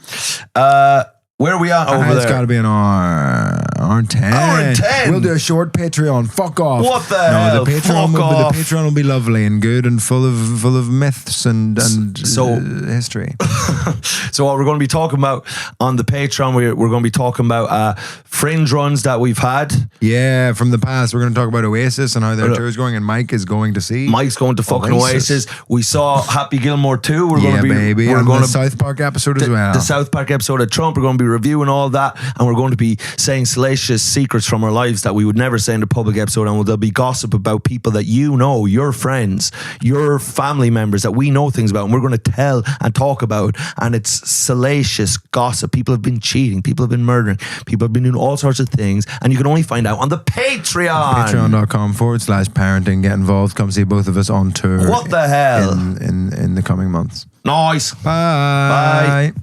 B: Where are we at over
A: It's
B: there?
A: got to be an R10.
B: R10?
A: We'll do a short Patreon. Fuck off.
B: What the hell?
A: The Patreon,
B: Fuck off.
A: The Patreon will be lovely and good and full of myths and history.
B: So what we're going to be talking about on the Patreon, we're going to be talking about fringe runs that we've had.
A: Yeah, from the past. We're going to talk about Oasis and how their tour is going, and Mike is going to see.
B: Mike's going to fucking Oasis. We saw Happy Gilmore 2. We're going to be
A: baby.
B: We're
A: And
B: going
A: the
B: to
A: South Park episode as well.
B: The South Park episode of Trump. We're going to be reviewing all that, and we're going to be saying salacious salacious secrets from our lives that we would never say in the public episode, and there'll be gossip about people that you know, your friends, your family members that we know things about, and we're going to tell and talk about, and it's salacious gossip. People have been cheating, people have been murdering, people have been doing all sorts of things, and you can only find out on the Patreon.
A: Patreon.com/parenting. Get involved. Come see both of us on tour.
B: What the hell?
A: In the coming months.
B: Nice.
A: Bye.
B: Bye.